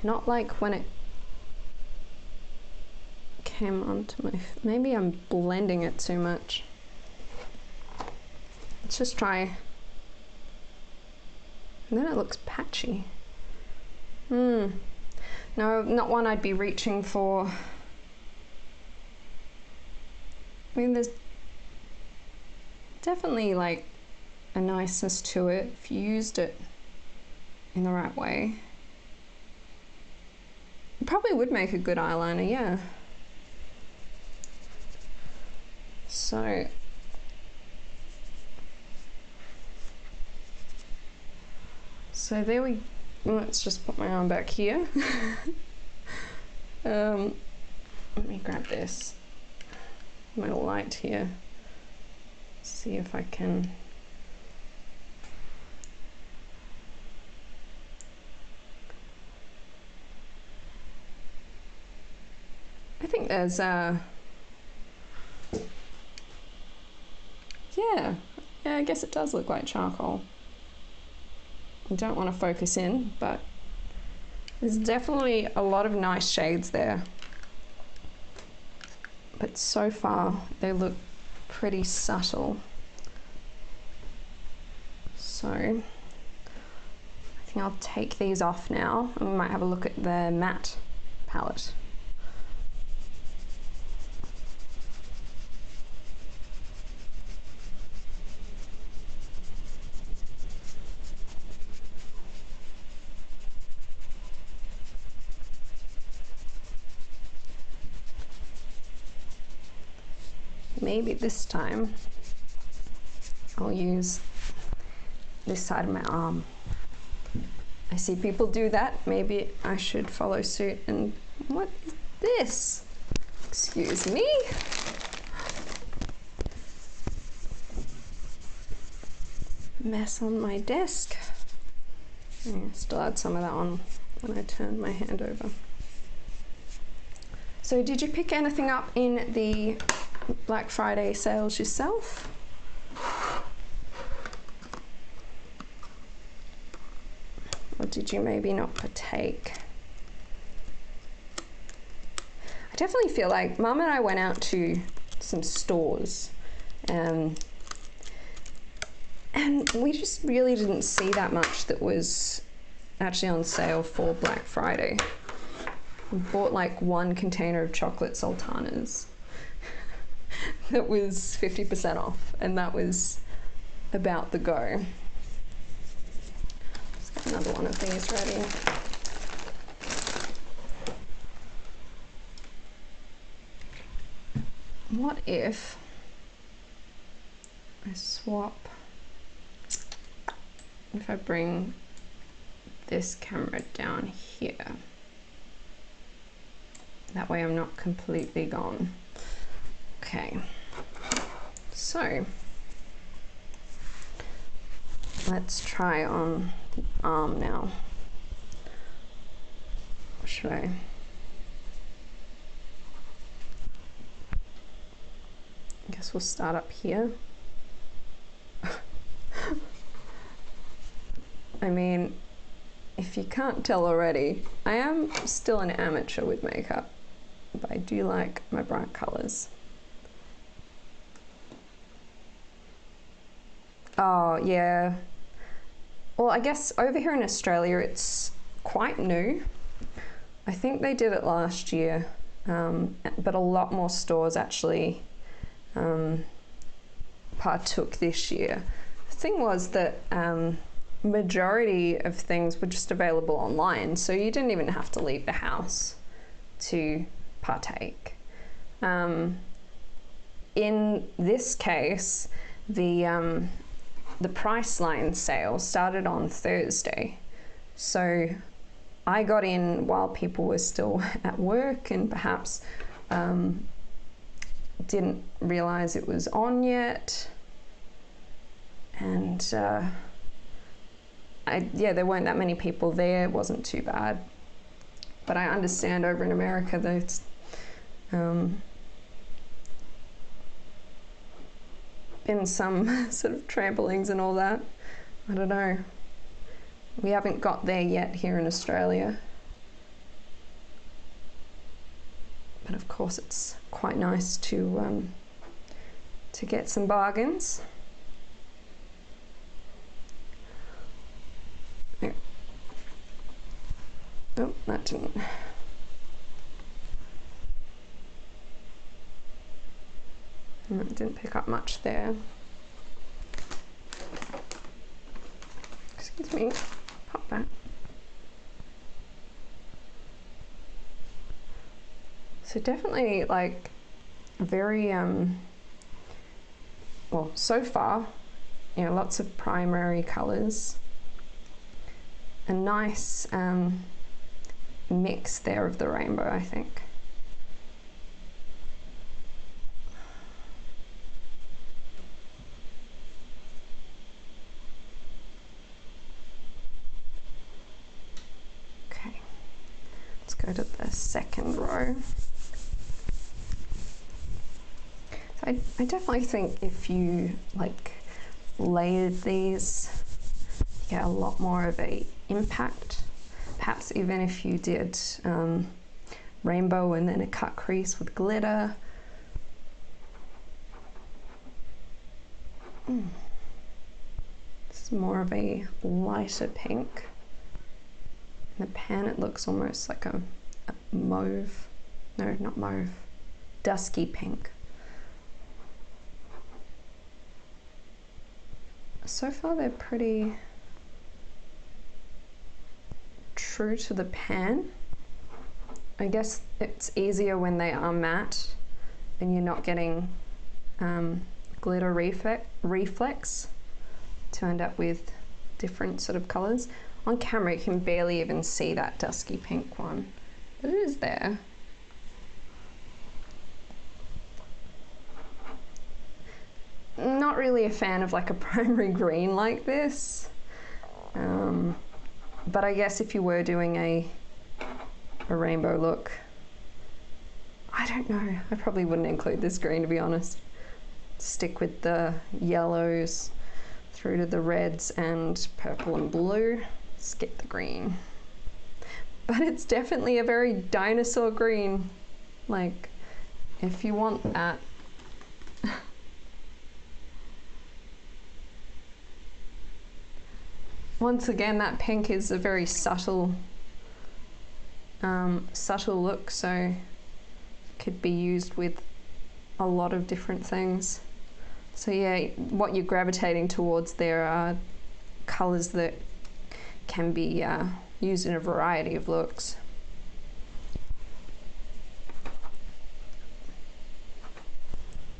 not like when it came onto my, maybe I'm blending it too much. Let's just try. And then it looks patchy. No, not one I'd be reaching for. I mean, there's definitely like a niceness to it if you used it in the right way. It probably would make a good eyeliner, yeah. So there we, let's just put my arm back here. Let me grab this, my light here, see if I can. I think there's Yeah, I guess it does look like charcoal. I don't want to focus in, but there's definitely a lot of nice shades there. But so far, they look pretty subtle. So I think I'll take these off now, and we might have a look at the matte palette. Maybe this time I'll use this side of my arm. I see people do that. Maybe I should follow suit. And what is this? Excuse me. Mess on my desk. Yeah, still had some of that on when I turned my hand over. So did you pick anything up in the Black Friday sales yourself? Or did you maybe not partake? I definitely feel like Mum and I went out to some stores and we just really didn't see that much that was actually on sale for Black Friday. We bought like one container of chocolate sultanas that was 50% off, and that was about the go. Let's get another one of these ready. What if I swap, if I bring this camera down here? That way I'm not completely gone. Okay, so let's try on the arm now. Should I? I guess we'll start up here. I mean, if you can't tell already, I am still an amateur with makeup, but I do like my bright colours. Oh, yeah. Well, I guess over here in Australia, it's quite new. I think they did it last year, but a lot more stores actually partook this year. The thing was that majority of things were just available online, so you didn't even have to leave the house to partake. In this case, the Priceline sale started on Thursday, so I got in while people were still at work and perhaps didn't realize it was on yet, and yeah, there weren't that many people there. It wasn't too bad, but I understand over in America there's been some sort of trampolines and all that. I don't know. We haven't got there yet here in Australia. But of course it's quite nice to get some bargains. Yeah. Oh, that didn't. Didn't pick up much there. Excuse me, pop back. So definitely like very, well, so far, you know, lots of primary colours. A nice mix there of the rainbow, I think. Go to the second row. So I definitely think if you like layered these, you get a lot more of a impact. Perhaps even if you did rainbow and then a cut crease with glitter. This is more of a lighter pink. In the pan it looks almost like a mauve, no, not mauve, dusky pink. So far they're pretty true to the pan. I guess it's easier when they are matte and you're not getting glitter reflex to end up with different sort of colours. On camera you can barely even see that dusky pink one, but it is there. Not really a fan of like a primary green like this, but I guess if you were doing a rainbow look, I don't know, I probably wouldn't include this green, to be honest. Stick with the yellows through to the reds and purple and blue, skip the green. But it's definitely a very dinosaur green. Like, if you want that. Once again, that pink is a very subtle look, so could be used with a lot of different things. So yeah, what you're gravitating towards there are colours that can be used in a variety of looks.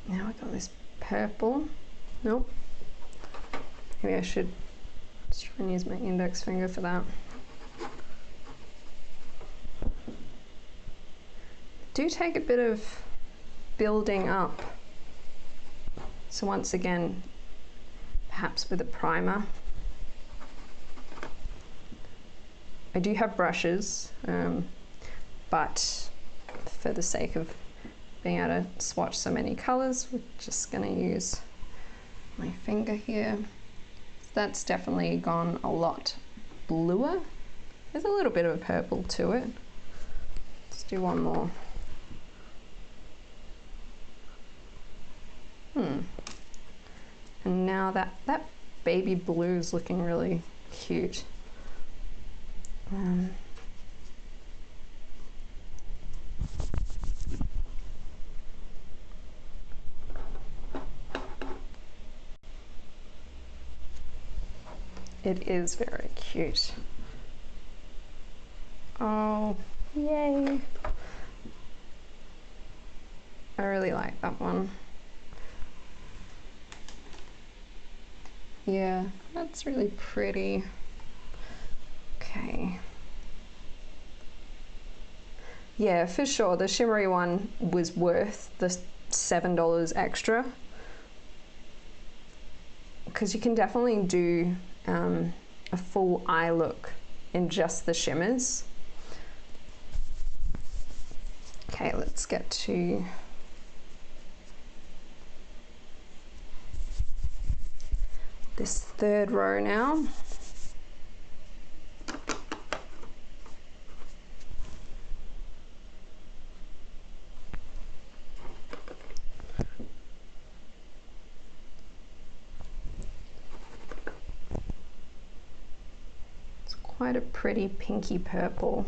Now I got this purple. Nope. Maybe I should just try and use my index finger for that. Do take a bit of building up. So once again, perhaps with a primer. I do have brushes, but for the sake of being able to swatch so many colours, we're just going to use my finger here. That's definitely gone a lot bluer. There's a little bit of a purple to it. Let's do one more. And now that baby blue is looking really cute. It is very cute. Oh, yay. I really like that one. Yeah, that's really pretty. Okay. Yeah, for sure, the shimmery one was worth the $7 extra, because you can definitely do a full eye look in just the shimmers. Okay, let's get to this third row now. It's quite a pretty pinky purple.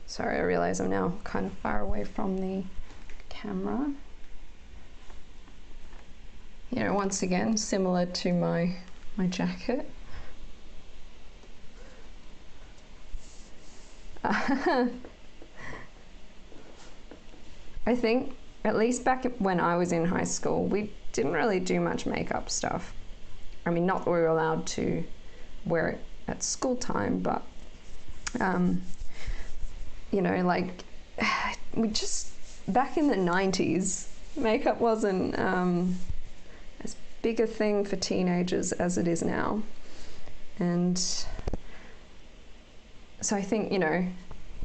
Sorry, I realize I'm now kind of far away from the camera. You know, once again, similar to my jacket. I think, at least back when I was in high school, we didn't really do much makeup stuff. I mean, not that we were allowed to wear it at school time, but, you know, like, we just, back in the 90s, makeup wasn't as big a thing for teenagers as it is now. And so I think, you know,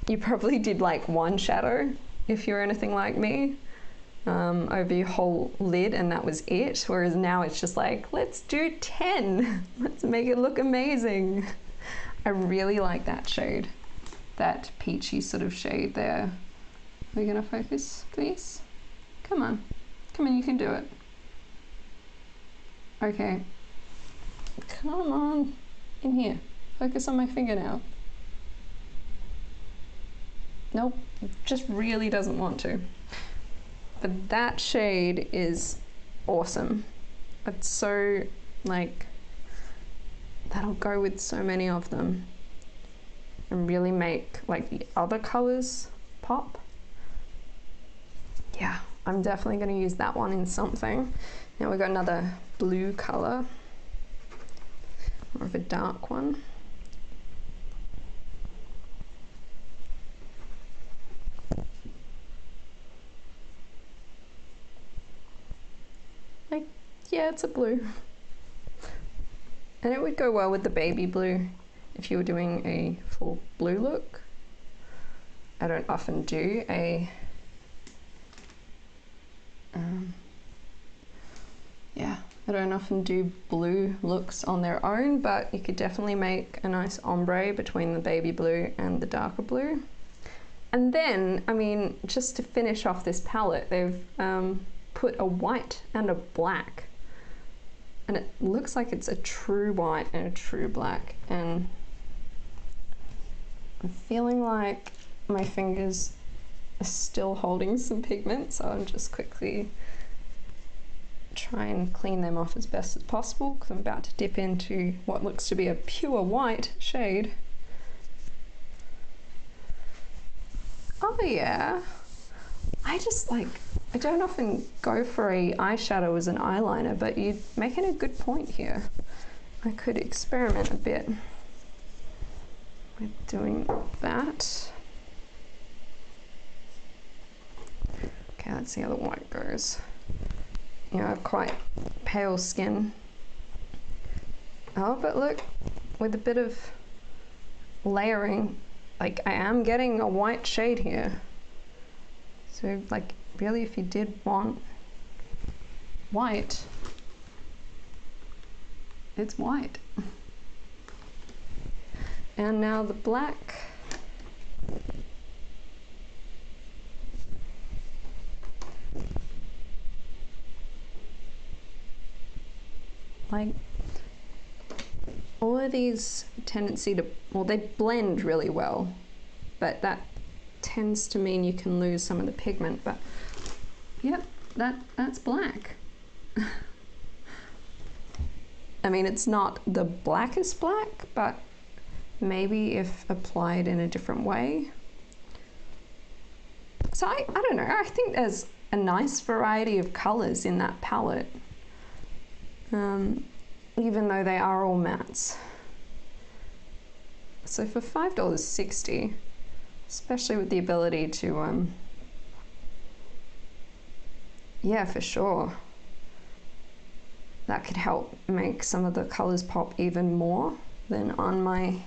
you probably did like one shadow if you're anything like me. over your whole lid and that was it. Whereas now it's just like, let's do 10. Let's make it look amazing. I really like that shade, that peachy sort of shade there. We're gonna focus, please. Come on, you can do it. Okay, come on, in here. Focus on my fingernail. Nope, just really doesn't want to. But that shade is awesome. It's so, like, that'll go with so many of them and really make like the other colors pop. Yeah, I'm definitely going to use that one in something. Now we've got another blue color, more of a dark one. Like, yeah, it's a blue. And it would go well with the baby blue if you were doing a full blue look. I don't often do a I don't often do blue looks on their own, but you could definitely make a nice ombre between the baby blue and the darker blue. And then, I mean, just to finish off this palette, they've put a white and a black, and it looks like it's a true white and a true black, and I'm feeling like my fingers are still holding some pigment, so I'll just quickly try and clean them off as best as possible because I'm about to dip into what looks to be a pure white shade. Oh yeah, I don't often go for a eyeshadow as an eyeliner, but you're making a good point here. I could experiment a bit with doing that. Okay, let's see how the white goes. You know, I have quite pale skin. Oh, but look, with a bit of layering, like I am getting a white shade here. So like really if you did want white, it's white. And now the black. Like all of these tendency to, well, they blend really well, but that tends to mean you can lose some of the pigment. But yep, that's black. I mean, it's not the blackest black, but maybe if applied in a different way. So I don't know, I think there's a nice variety of colors in that palette. Even though they are all mattes. So for $5.60, especially with the ability to, yeah, for sure, that could help make some of the colors pop even more than on my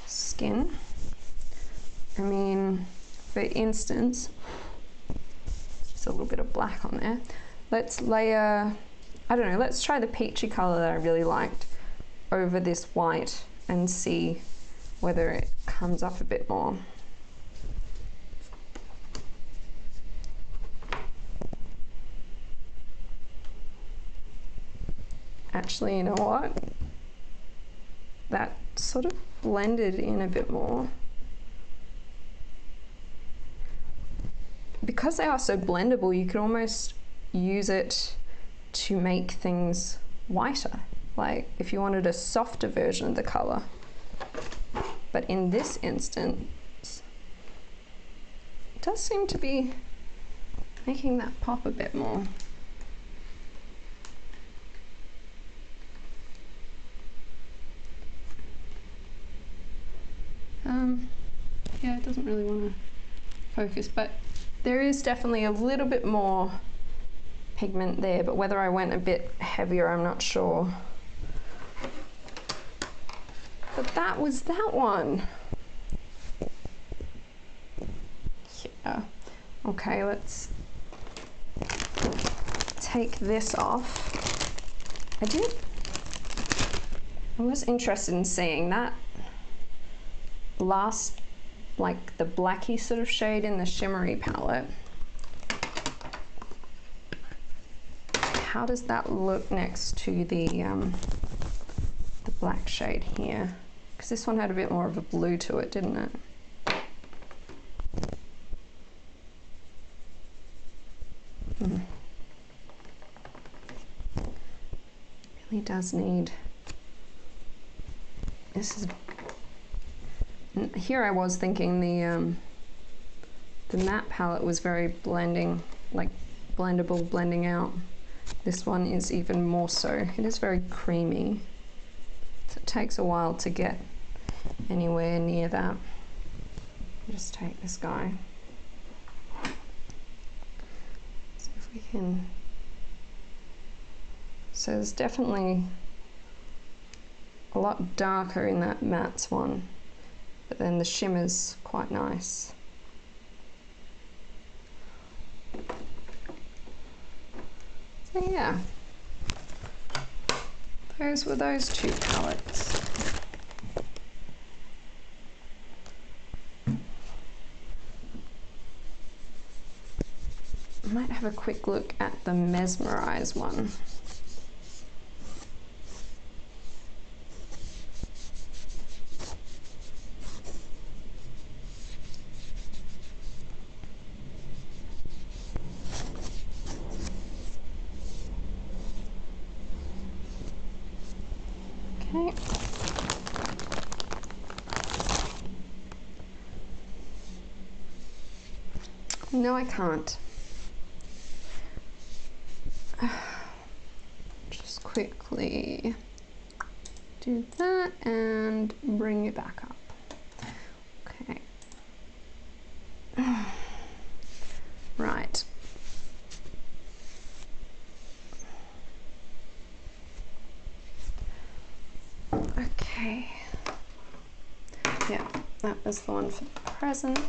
skin. I mean, for instance, just a little bit of black on there. Let's layer, I don't know, let's try the peachy color that I really liked over this white and see whether it comes up a bit more. Actually, you know what? That sort of blended in a bit more. Because they are so blendable, you could almost use it to make things whiter, like if you wanted a softer version of the color. But in this instance, it does seem to be making that pop a bit more. Yeah, it doesn't really want to focus, but there is definitely a little bit more pigment there, but whether I went a bit heavier, I'm not sure. But that was that one. Yeah. Okay, let's take this off, I was interested in seeing that last, like the blacky sort of shade in the shimmery palette. How does that look next to the black shade here? Because this one had a bit more of a blue to it, didn't it? Really does need, this is, here I was thinking the matte palette was very blending, like blendable, blending out. This one is even more so. It is very creamy. So it takes a while to get anywhere near that. Just take this guy. See if we can. So there's definitely a lot darker in that matte one, but then the shimmer's quite nice. So yeah, those were those two palettes. I might have a quick look at the Mesmerize one. Okay. No, I can't. Just quickly do that and bring it back up. Okay. Right. Okay. Yeah, that was the one for the present.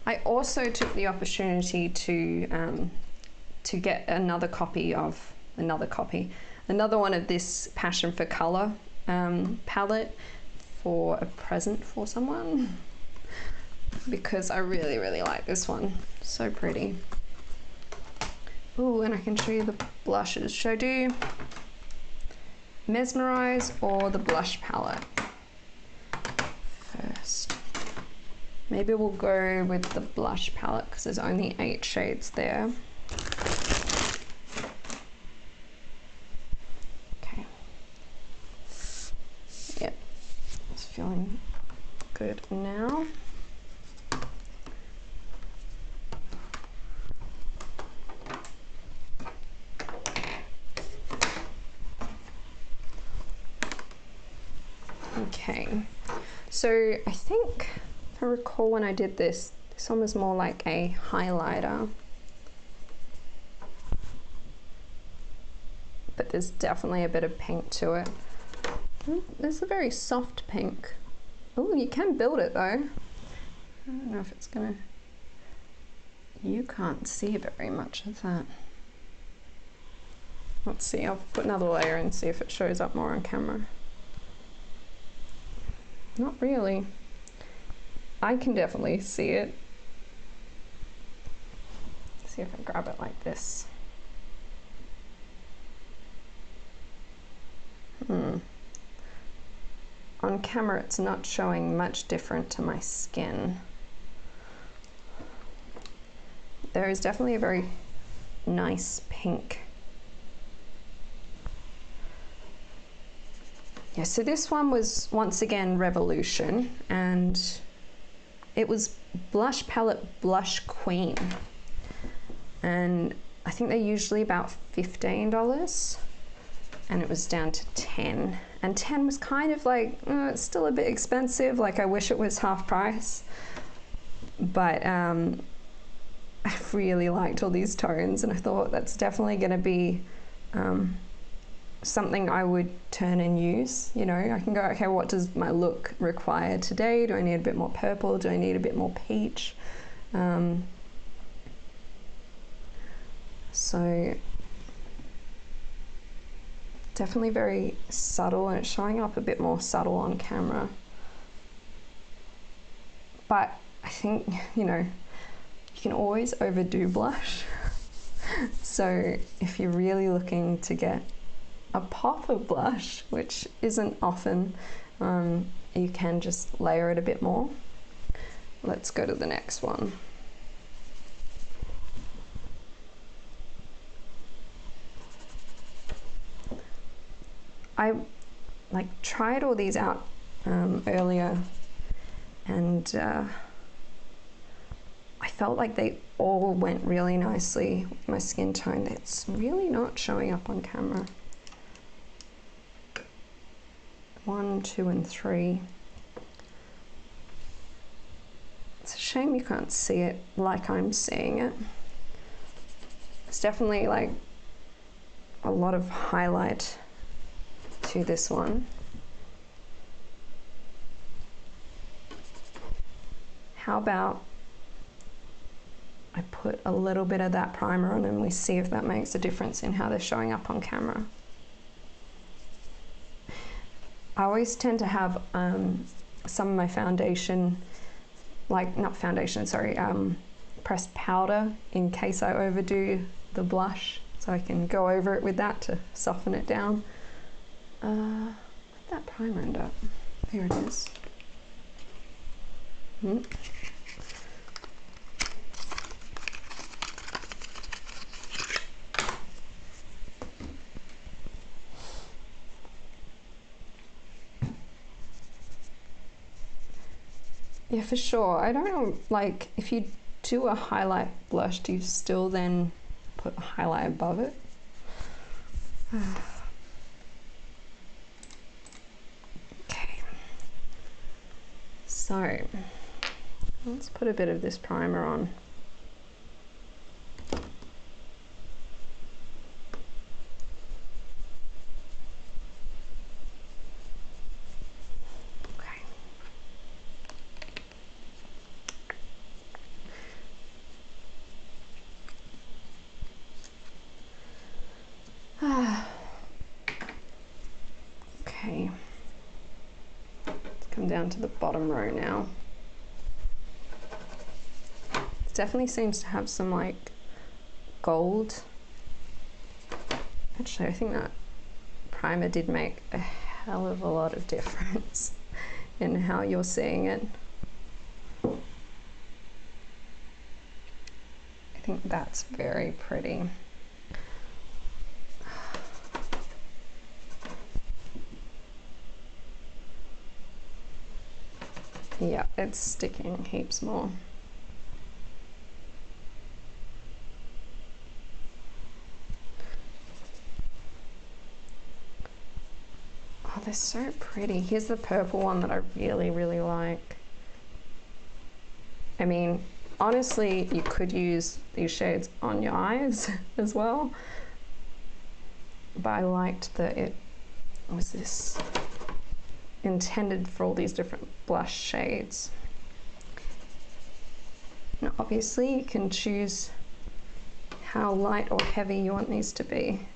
I also took the opportunity to get another one of this Passion for Color palette for a present for someone, because I really, really like this one. So pretty. Ooh, and I can show you the blushes. Should I do Mesmerize or the blush palette first? Maybe we'll go with the blush palette because there's only 8 shades there. Okay. Yep, it's feeling good now. Okay, so I think, if I recall when I did this, this one was more like a highlighter, but there's definitely a bit of pink to it. This is a very soft pink. Oh, you can build it though. I don't know if it's gonna, you can't see very much of that. Let's see, I'll put another layer and see if it shows up more on camera. Not really. I can definitely see it. Let's see if I grab it like this. On camera it's not showing much different to my skin. There is definitely a very nice pink. Yeah, so this one was once again Revolution, and it was blush palette Blush Queen, and I think they're usually about $15, and it was down to 10, and 10 was kind of like, it's still a bit expensive, like I wish it was half price, but I really liked all these tones, and I thought that's definitely going to be something I would turn and use. You know, I can go, okay, what does my look require today? Do I need a bit more purple? Do I need a bit more peach? So definitely very subtle, and it's showing up a bit more subtle on camera. But I think, you know, you can always overdo blush. So if you're really looking to get a pop of blush, which isn't often, you can just layer it a bit more. Let's go to the next one. I tried all these out earlier, and I felt like they all went really nicely with my skin tone. It's really not showing up on camera. 1, 2, and 3. It's a shame you can't see it like I'm seeing it. It's definitely like a lot of highlight to this one. How about I put a little bit of that primer on and we see if that makes a difference in how they're showing up on camera. I always tend to have some of my foundation, pressed powder in case I overdo the blush, so I can go over it with that to soften it down. Where'd that primer end up? Here it is. Yeah, for sure. I don't know, like, if you do a highlight blush, do you still then put a highlight above it? Okay. So, let's put a bit of this primer on. Okay, let's come down to the bottom row now. It definitely seems to have some like gold. Actually, I think that primer did make a hell of a lot of difference in how you're seeing it. I think that's very pretty. Yeah, it's sticking heaps more. Oh, they're so pretty. Here's the purple one that I really, really like. I mean, honestly, you could use these shades on your eyes as well. But I liked that it was this intended for all these different blush shades. Now obviously you can choose how light or heavy you want these to be,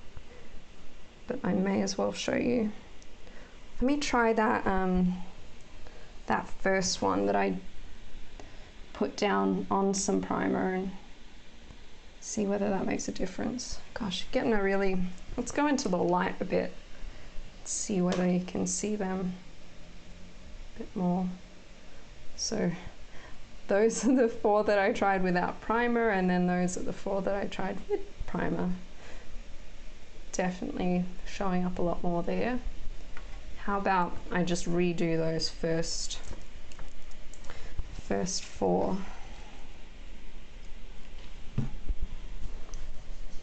but I may as well show you. Let me try that that first one that I put down on some primer and see whether that makes a difference. Gosh, getting a really, let's go into the light a bit, see whether you can see them bit more. So those are the 4 that I tried without primer, and then those are the 4 that I tried with primer. Definitely showing up a lot more there. How about I just redo those first 4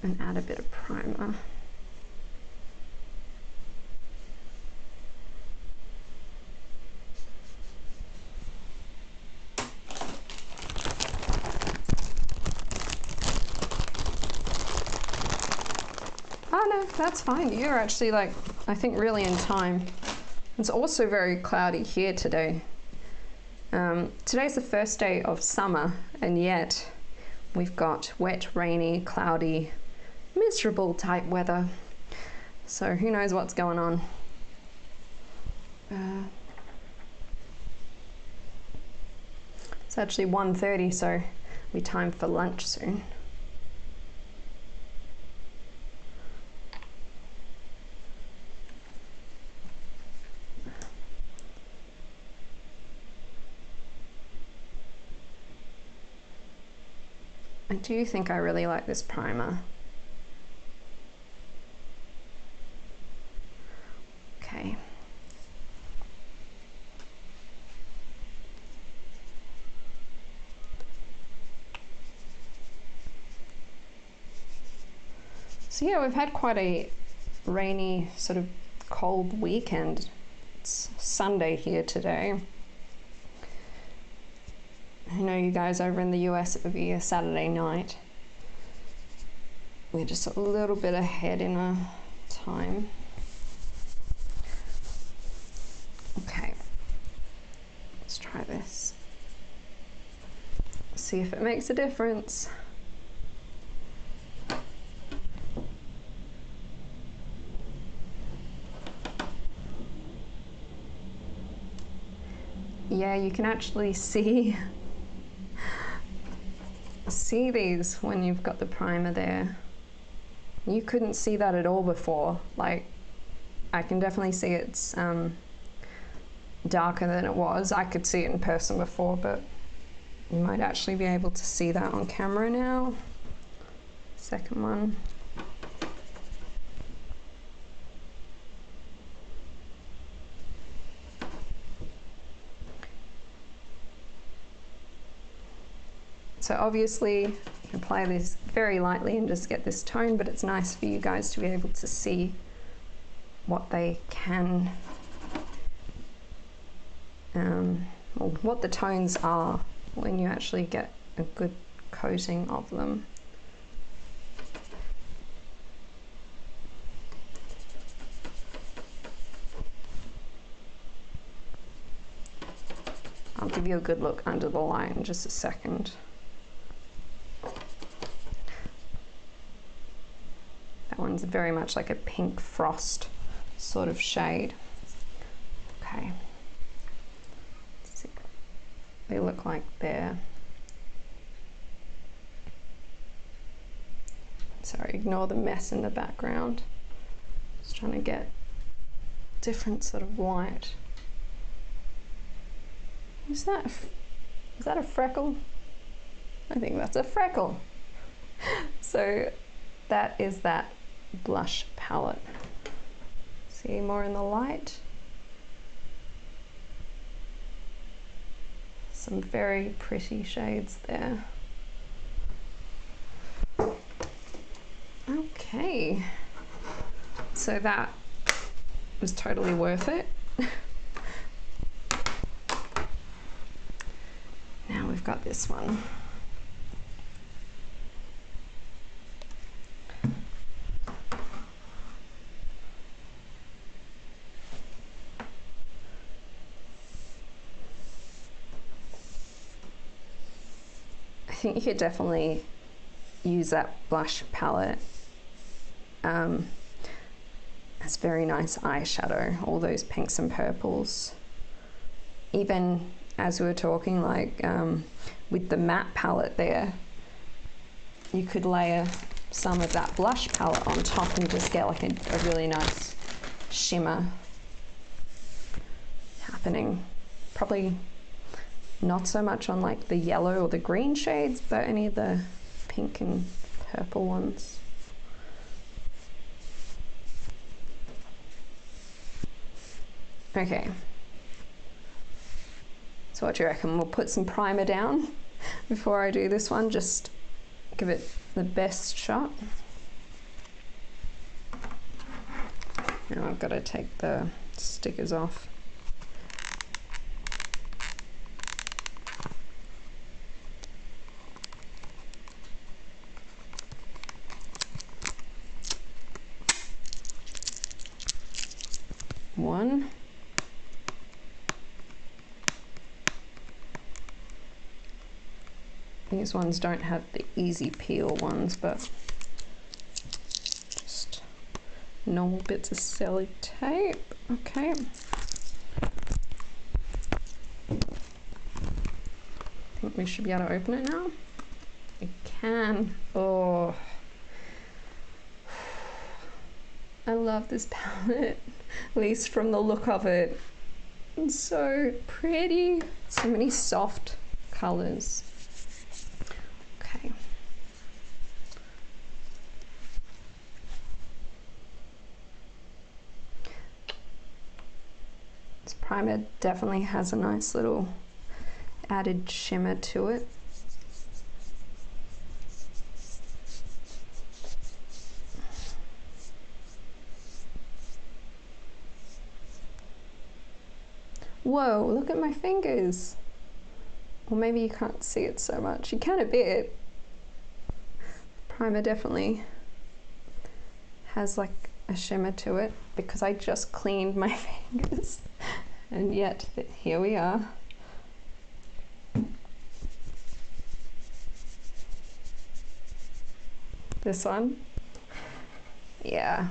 and add a bit of primer. Oh no, that's fine. You're actually like, I think really in time. It's also very cloudy here today. Today's the first day of summer, and yet we've got wet, rainy, cloudy, miserable type weather. So who knows what's going on. It's actually 1:30, so we time for lunch soon. I do think I really like this primer. Okay. So yeah, we've had quite a rainy, sort of cold weekend. It's Sunday here today. I know you guys over in the US, it would be a Saturday night. We're just a little bit ahead in our time. Okay, let's try this. See if it makes a difference. Yeah, you can actually see these when you've got the primer there. You couldn't see that at all before. Like, I can definitely see it's darker than it was. I could see it in person before, but you might actually be able to see that on camera now. Second one. So obviously you can apply this very lightly and just get this tone, but it's nice for you guys to be able to see what they can, or what the tones are when you actually get a good coating of them. I'll give you a good look under the light in just a second. That one's very much like a pink frost sort of shade. Okay. Let's see what they look like there. Sorry, ignore the mess in the background. Just trying to get different sort of light. Is that a freckle? I think that's a freckle. So that is that blush palette. See more in the light? Some very pretty shades there. Okay, so that was totally worth it. Now we've got this one. I think you could definitely use that blush palette as very nice eyeshadow, all those pinks and purples. Even as we were talking, like with the matte palette there, you could layer some of that blush palette on top and just get like a really nice shimmer happening. Probably not so much on like the yellow or the green shades, but any of the pink and purple ones. Okay. So what do you reckon? We'll put some primer down before I do this one, just give it the best shot. Now I've got to take the stickers off. One. These ones don't have the easy peel ones, but just normal bits of sellotape. Okay. I think we should be able to open it now. We can. Oh, I love this palette, at least from the look of it. It's so pretty. So many soft colors. Okay. This primer definitely has a nice little added shimmer to it. Whoa, look at my fingers. Or maybe you can't see it so much. You can a bit. Primer definitely has like a shimmer to it because I just cleaned my fingers. And yet, here we are. This one. Yeah.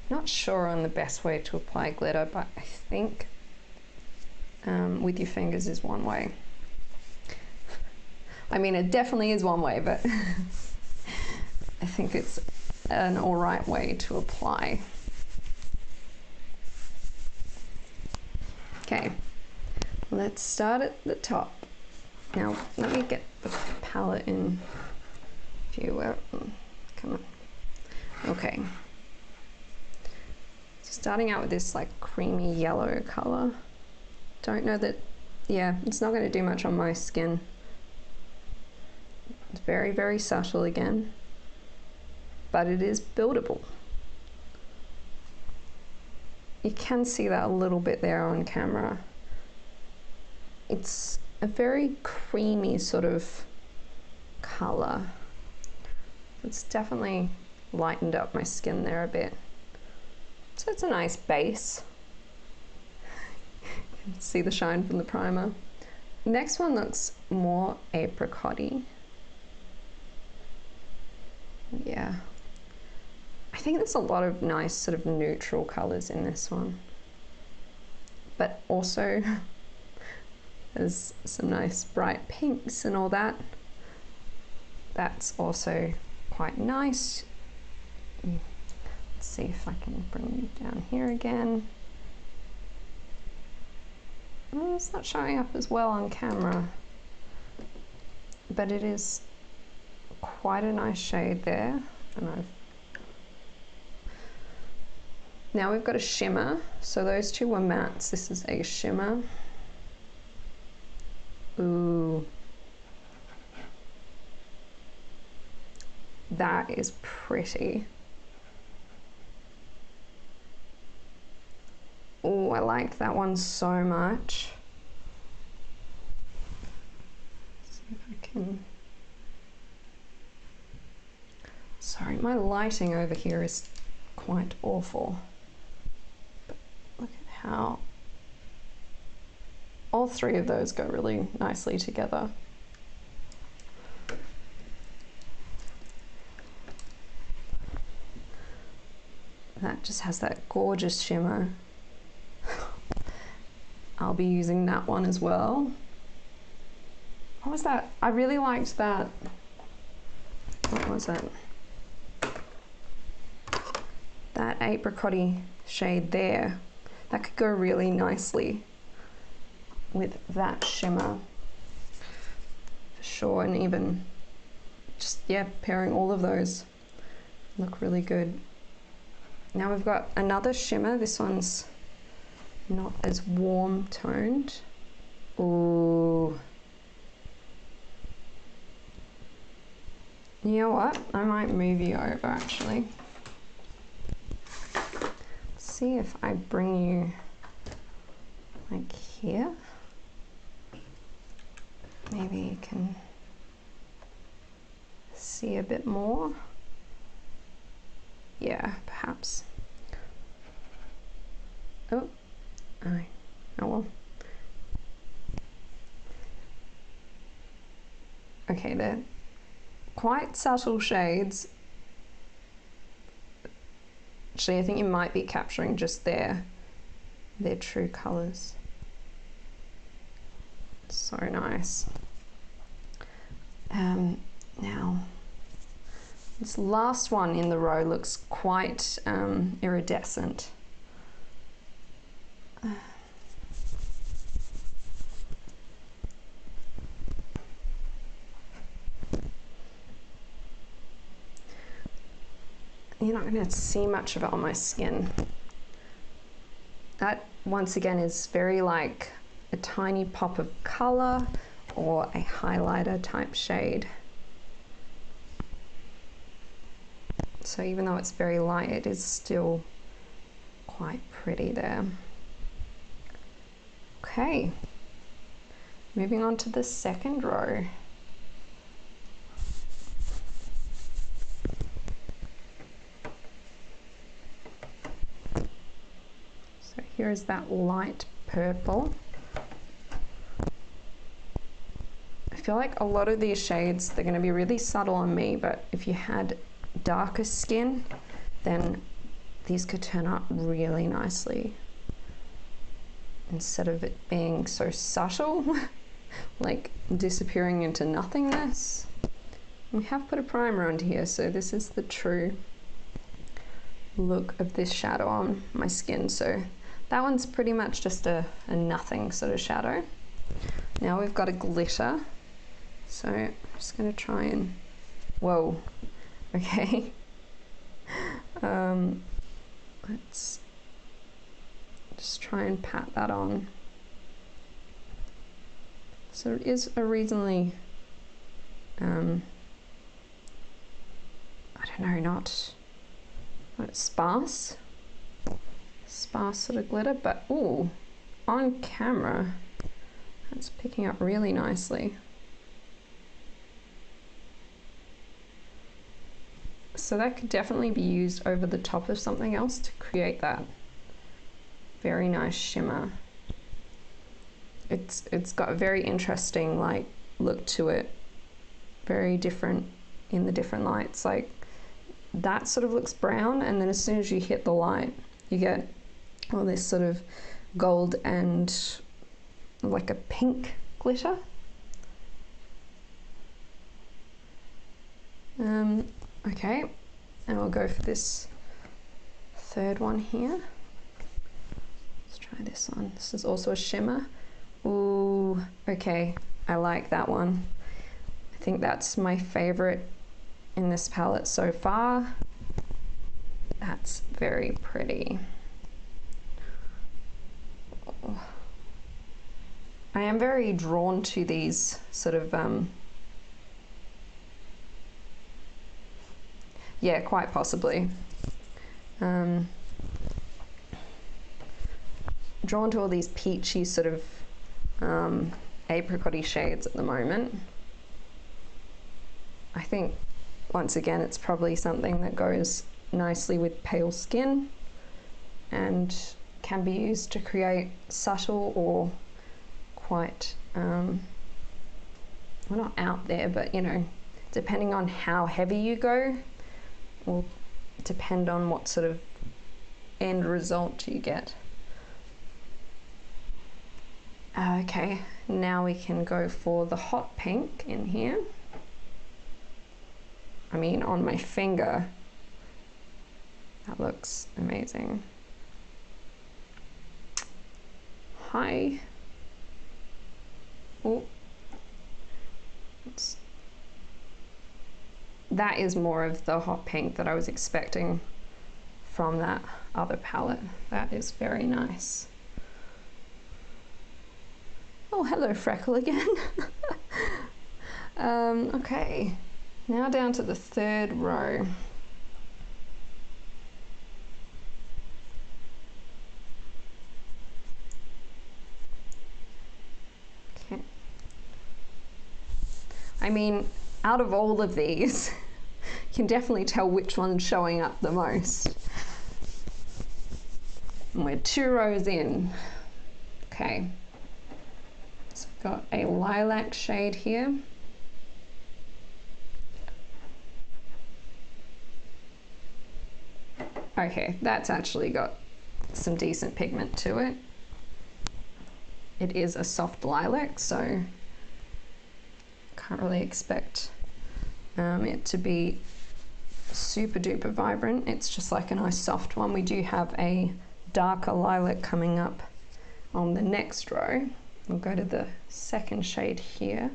Not sure on the best way to apply glitter, but I think with your fingers is one way. I mean, it definitely is one way, but I think it's an all right way to apply. Okay, let's start at the top. Now, let me get the palette in view. Come on. Okay. Starting out with this like creamy yellow color. Don't know that, yeah, it's not going to do much on my skin. It's very, very subtle again, but it is buildable. You can see that a little bit there on camera. It's a very creamy sort of color. It's definitely lightened up my skin there a bit. So it's a nice base. You can see the shine from the primer. Next one looks more apricot-y. Yeah. I think there's a lot of nice sort of neutral colors in this one. But also there's some nice bright pinks and all that. That's also quite nice. Let's see if I can bring you down here again. Oh, it's not showing up as well on camera, but it is quite a nice shade there. And now we've got a shimmer. So those two were mattes. This is a shimmer. Ooh. That is pretty. Oh, I like that one so much. Let's see if I can. Sorry, my lighting over here is quite awful. But look at how all three of those go really nicely together. That just has that gorgeous shimmer. I'll be using that one as well. What was that? I really liked that. What was it? That apricot-y shade there. That could go really nicely with that shimmer. For sure, and even just, yeah, pairing all of those look really good. Now we've got another shimmer. This one's not as warm toned. Ooh. You know what? I might move you over actually. See if I bring you like here. Maybe you can see a bit more. Yeah, perhaps. Oh, oh well. Okay, they're quite subtle shades, Actually, I think you might be capturing just their true colours. So nice. Now, this last one in the row looks quite iridescent. You're not going to see much of it on my skin. That, once again, is very like a tiny pop of colour or a highlighter type shade. So even though it's very light, it is still quite pretty there. Okay, moving on to the second row. So here is that light purple. I feel like a lot of these shades, they're going to be really subtle on me, but if you had darker skin, then these could turn out really nicely. Instead of it being so subtle, like disappearing into nothingness. We have put a primer onto here, so this is the true look of this shadow on my skin. So that one's pretty much just a nothing sort of shadow. Now we've got a glitter. So I'm just going to try and, whoa, okay. Let's just try and pat that on. So it is a reasonably, I don't know, not sparse sort of glitter, but ooh, on camera, that's picking up really nicely. So that could definitely be used over the top of something else to create that very nice shimmer. It's got a very interesting like look to it, very different in the different lights. Like that sort of looks brown, and then as soon as you hit the light, you get all this sort of gold and like a pink glitter. Okay, and we'll go for this third one here. Let's try this one. This is also a shimmer. Ooh, okay, I like that one. I think that's my favorite in this palette so far. That's very pretty. Oh. I am very drawn to these sort of yeah, quite possibly. Drawn to all these peachy sort of apricot-y shades at the moment. I think, once again, it's probably something that goes nicely with pale skin and can be used to create subtle or quite, well, not out there, but you know, depending on how heavy you go, will depend on what sort of end result you get. Okay, now we can go for the hot pink in here. I mean, on my finger, that looks amazing. Hi. Oh, that is more of the hot pink that I was expecting from that other palette. That is very nice. Oh, hello, Freckle again. Okay, now down to the third row. Okay. I mean, out of all of these, you can definitely tell which one's showing up the most. And we're 2 rows in. Okay. So we've got a lilac shade here. Okay, that's actually got some decent pigment to it. It is a soft lilac, so can't really expect it to be super duper vibrant. It's just like a nice soft one. We do have a darker lilac coming up on the next row. We'll go to the second shade here.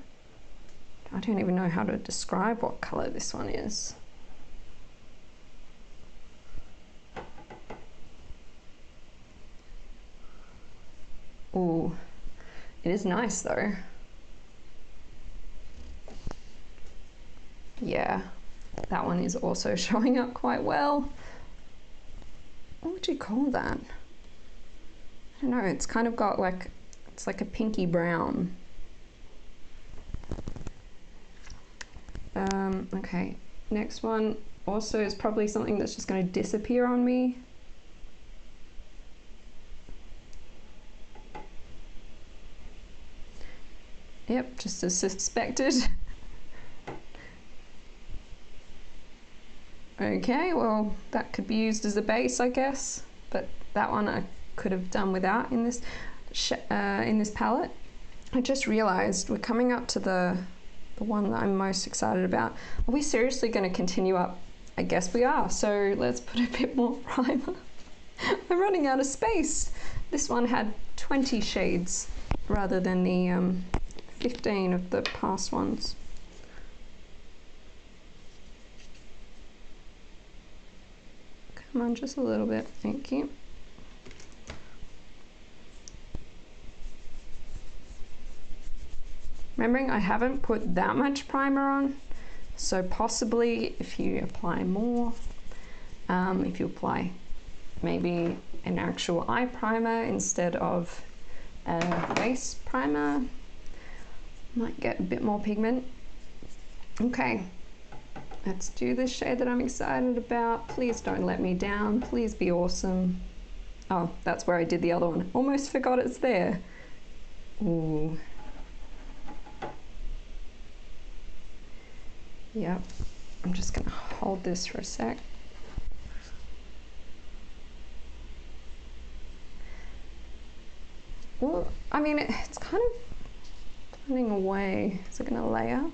I don't even know how to describe what color this one is. Ooh, it is nice though. Yeah, that one is also showing up quite well. What would you call that? I don't know, it's kind of got like, it's like a pinky brown. Okay, next one also is probably something that's just going to disappear on me. Yep, just as suspected. Okay, well, that could be used as a base, I guess, but that one I could have done without in this palette. I just realized we're coming up to the one that I'm most excited about. Are we seriously going to continue up? I guess we are, so let's put a bit more primer. We're running out of space. This one had 20 shades rather than the 15 of the past ones. Come on, just a little bit, thank you. Remembering I haven't put that much primer on, so possibly if you apply more, if you apply maybe an actual eye primer instead of a base primer, might get a bit more pigment. Okay, let's do this shade that I'm excited about. Please don't let me down, please be awesome. Oh, that's where I did the other one. Almost forgot it's there. Ooh. Yep, I'm just gonna hold this for a sec. Well, I mean, it's kind of blending away. Is it gonna layer?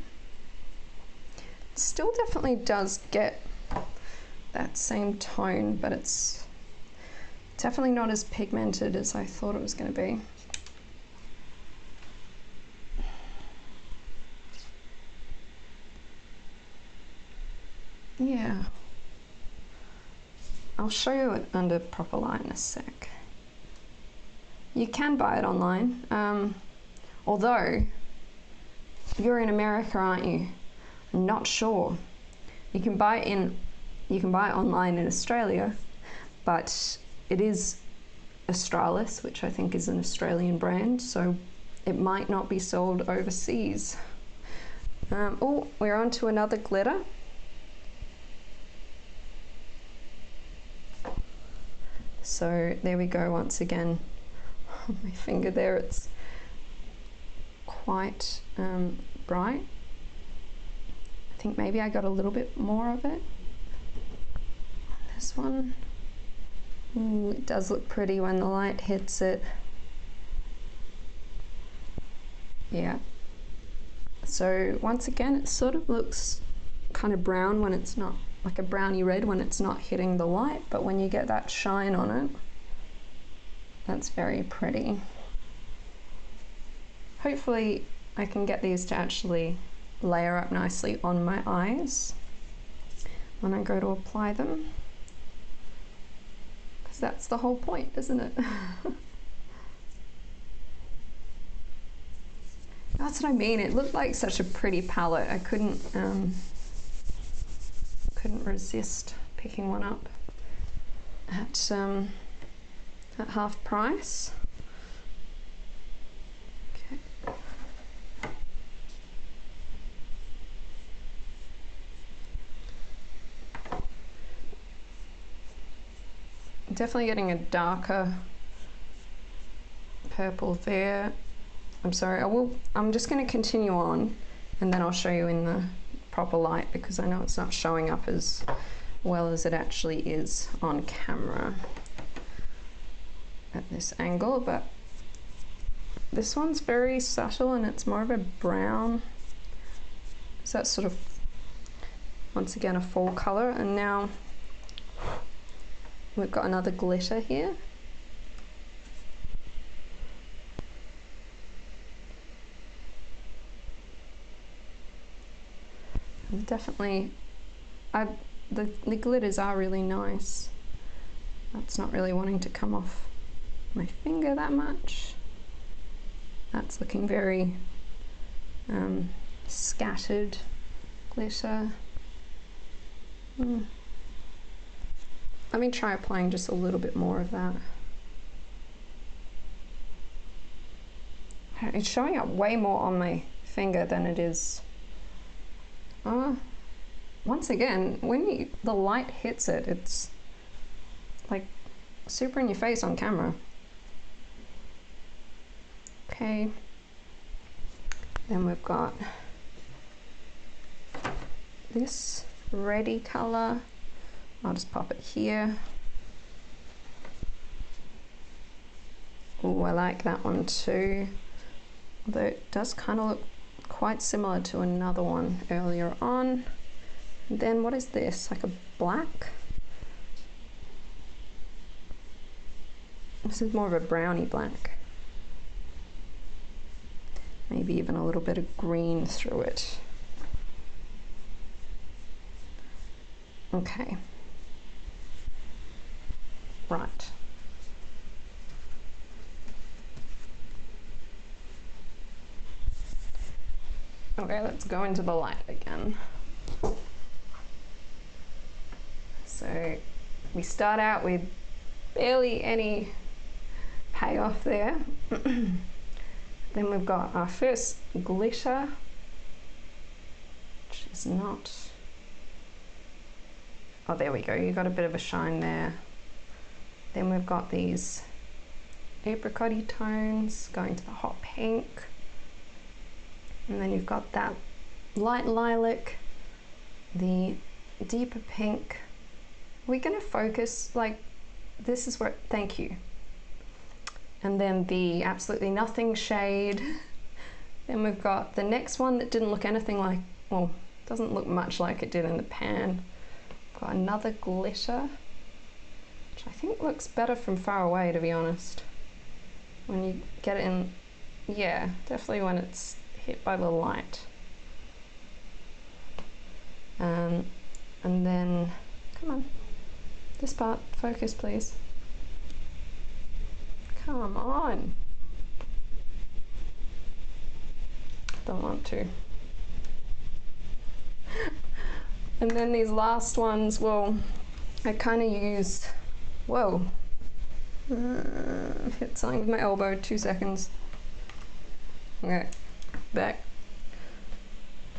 It still definitely does get that same tone, but it's definitely not as pigmented as I thought it was gonna be. Yeah, I'll show you it under proper light in a sec. You can buy it online, although you're in America, aren't you? I'm not sure. You can buy it online in Australia, but it is Australis, which I think is an Australian brand, so it might not be sold overseas. Oh, we're on to another glitter. So there we go once again. On my finger there, it's quite bright. I think maybe I got a little bit more of it. This one, ooh, it does look pretty when the light hits it. Yeah. So once again, it sort of looks kind of brown when it's not, like a browny red when it's not hitting the light, but when you get that shine on it, that's very pretty. Hopefully I can get these to actually layer up nicely on my eyes when I go to apply them, because that's the whole point, isn't it? That's what I mean, it looked like such a pretty palette. I couldn't resist picking one up at half price. Okay. Definitely getting a darker purple there. I'm sorry, I'm just going to continue on and then I'll show you in the proper light, because I know it's not showing up as well as it actually is on camera at this angle, but this one's very subtle and it's more of a brown. So that's sort of, once again, a fall color. And now we've got another glitter here. Definitely, the glitters are really nice. That's not really wanting to come off my finger that much. That's looking very scattered glitter. Let me try applying just a little bit more of that. It's showing up way more on my finger than it is. Once again, when the light hits it, it's like super in your face on camera. Okay, then we've got this reddy color. I'll just pop it here. Oh, I like that one too, although it does kind of look quite similar to another one earlier on. And then what is this, like a black? This is more of a browny black. Maybe even a little bit of green through it. Okay. Right. Okay, let's go into the light again. So we start out with barely any payoff there. Then we've got our first glitter, which is not, oh, there we go, you got a bit of a shine there. Then we've got these apricot-y tones going to the hot pink. And then you've got that light lilac, the deeper pink. We're going to focus, like, this is where, thank you. And then the absolutely nothing shade. Then we've got the next one that didn't look anything like, well, doesn't look much like it did in the pan. Got another glitter, which I think looks better from far away, to be honest. When you get it in, yeah, definitely when it's hit by the light. And then, come on, this part, focus please. Come on. Don't want to. And then these last ones, well, I kind of used, whoa, hit something with my elbow, 2 seconds. Okay, back.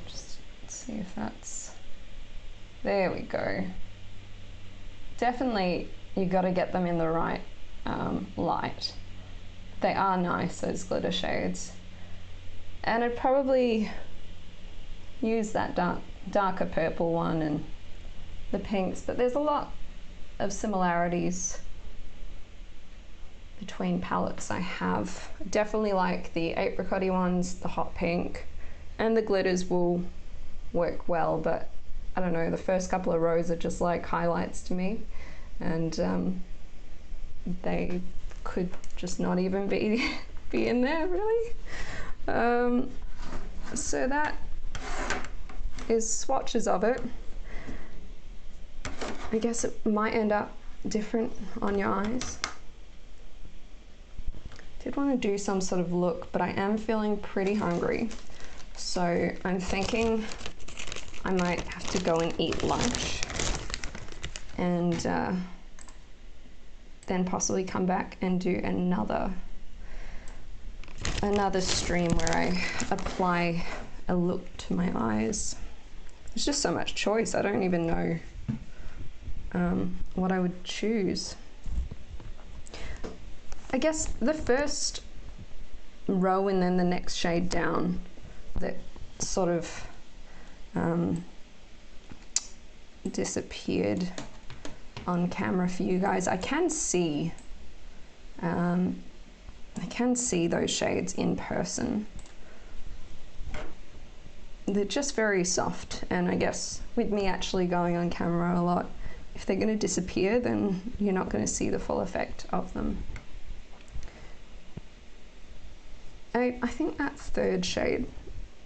Just see if that's, there we go. Definitely, you got to get them in the right light. They are nice, those glitter shades. And I'd probably use that darker purple one and the pinks, but there's a lot of similarities between palettes I have. I definitely like the apricot-y ones, the hot pink, and the glitters will work well, but I don't know, the first couple of rows are just like highlights to me, and they could just not even be in there, really. So that is swatches of it. I guess it might end up different on your eyes. Did want to do some sort of look, but I am feeling pretty hungry, so I'm thinking I might have to go and eat lunch, and then possibly come back and do another stream where I apply a look to my eyes. There's just so much choice, I don't even know what I would choose. I guess the first row and then the next shade down, that sort of disappeared on camera for you guys. I can see those shades in person. They're just very soft, and I guess with me actually going on camera a lot, if they're going to disappear, then you're not going to see the full effect of them. I think that third shade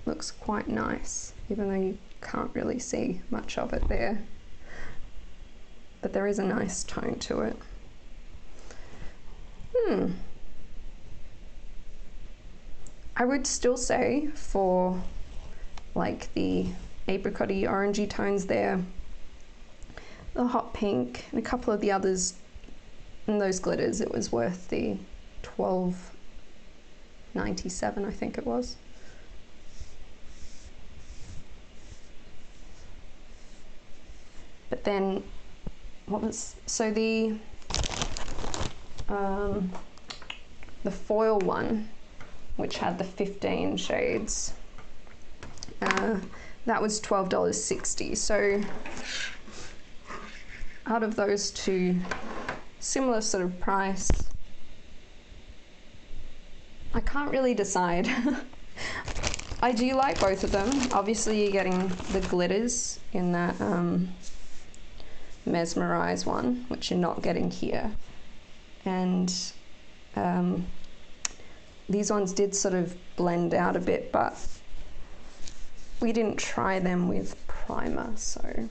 looks quite nice, even though you can't really see much of it there. But there is a nice tone to it. I would still say for like the apricot-y, orangey tones there, the hot pink and a couple of the others, and those glitters, it was worth the $12.97, I think it was. But then the foil one, which had the 15 shades, that was $12.60. So out of those two, similar sort of price, I can't really decide. I do like both of them. Obviously you're getting the glitters in that Mesmerize one, which you're not getting here. And these ones did sort of blend out a bit, but we didn't try them with primer, so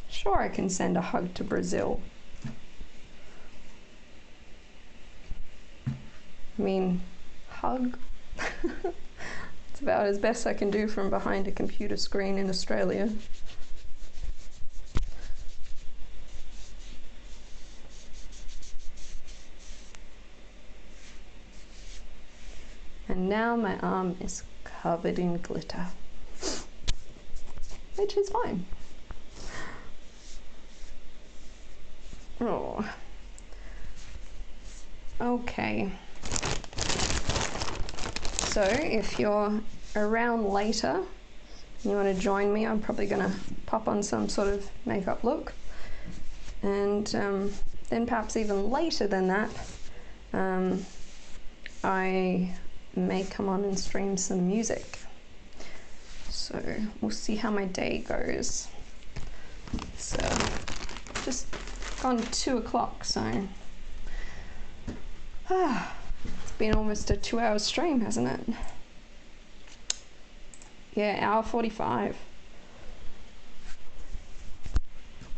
sure, I can send a hug to Brazil. I mean, hug? It's about as best I can do from behind a computer screen in Australia. And now my arm is covered in glitter, which is fine. Oh. Okay. So if you're around later, you want to join me, I'm probably going to pop on some sort of makeup look. And then perhaps even later than that, I may come on and stream some music. So we'll see how my day goes. It's just gone 2 o'clock, so it's been almost a 2-hour stream, hasn't it? Yeah, hour 45.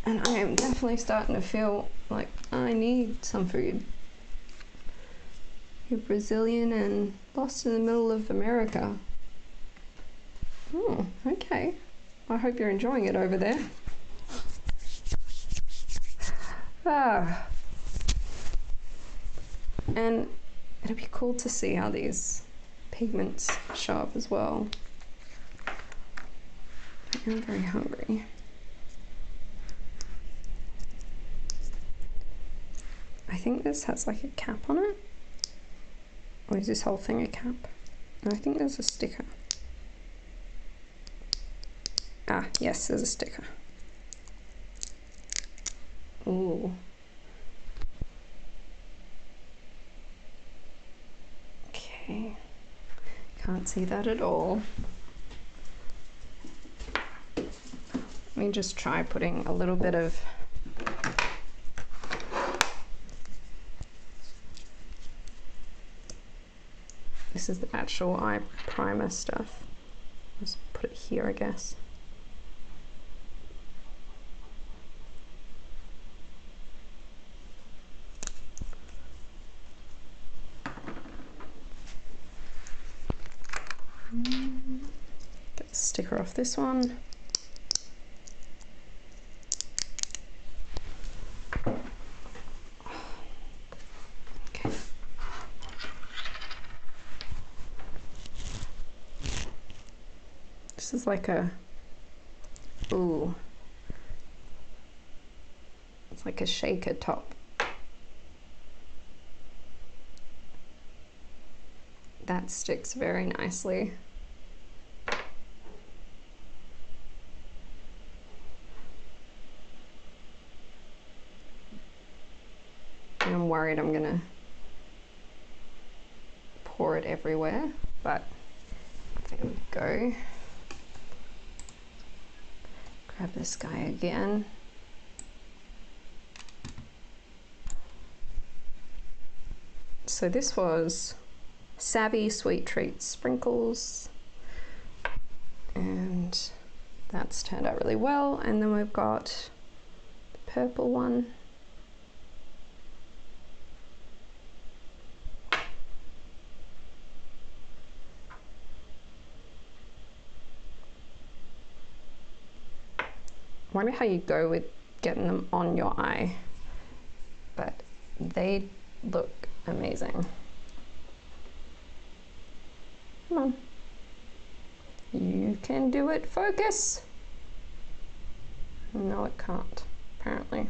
And I am definitely starting to feel like I need some food. You're Brazilian and lost in the middle of America. Oh, okay. I hope you're enjoying it over there. And it'd be cool to see how these pigments show up as well. I am very hungry. I think this has like a cap on it. Or is this whole thing a cap? No, I think there's a sticker. Ah, yes, there's a sticker. Ooh. Okay. Can't see that at all. Let me just try putting a little bit of this is the actual eye primer stuff. Just put it here, I guess. Get the sticker off this one. Okay. This is like a, ooh, it's like a shaker top. That sticks very nicely. and I'm worried I'm gonna pour it everywhere, but there we go. Grab this guy again. So this was Savvy Sweet Treats Sprinkles, and that's turned out really well. And then we've got the purple one. I wonder how you go with getting them on your eye, but they look amazing. Come on. You can do it, focus. No, it can't, apparently.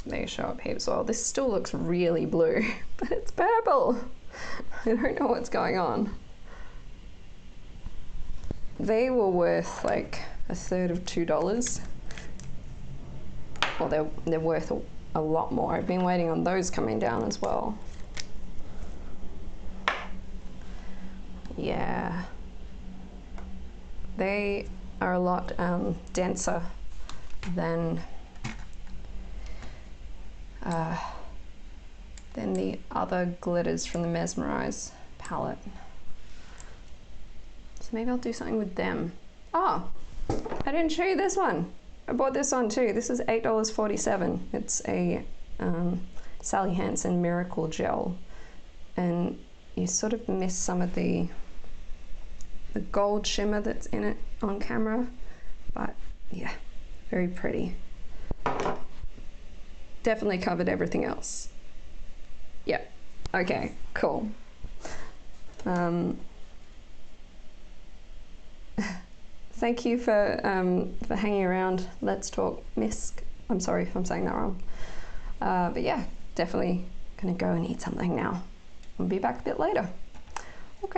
They show up heaps well. This still looks really blue, but it's purple. I don't know what's going on. They were worth like a third of $2. Well, they're worth a lot more. I've been waiting on those coming down as well. Yeah. They are a lot denser than the other glitters from the Mesmerize palette. So maybe I'll do something with them. Oh, I didn't show you this one. I bought this one too. This is $8.47. It's a Sally Hansen Miracle Gel. And you sort of miss some of the gold shimmer that's in it on camera. But yeah, very pretty. Definitely covered everything else. Yep. Okay, cool. Thank you for hanging around. Let's Talk Misc. I'm sorry if I'm saying that wrong. But yeah, definitely gonna go and eat something now. I'll be back a bit later.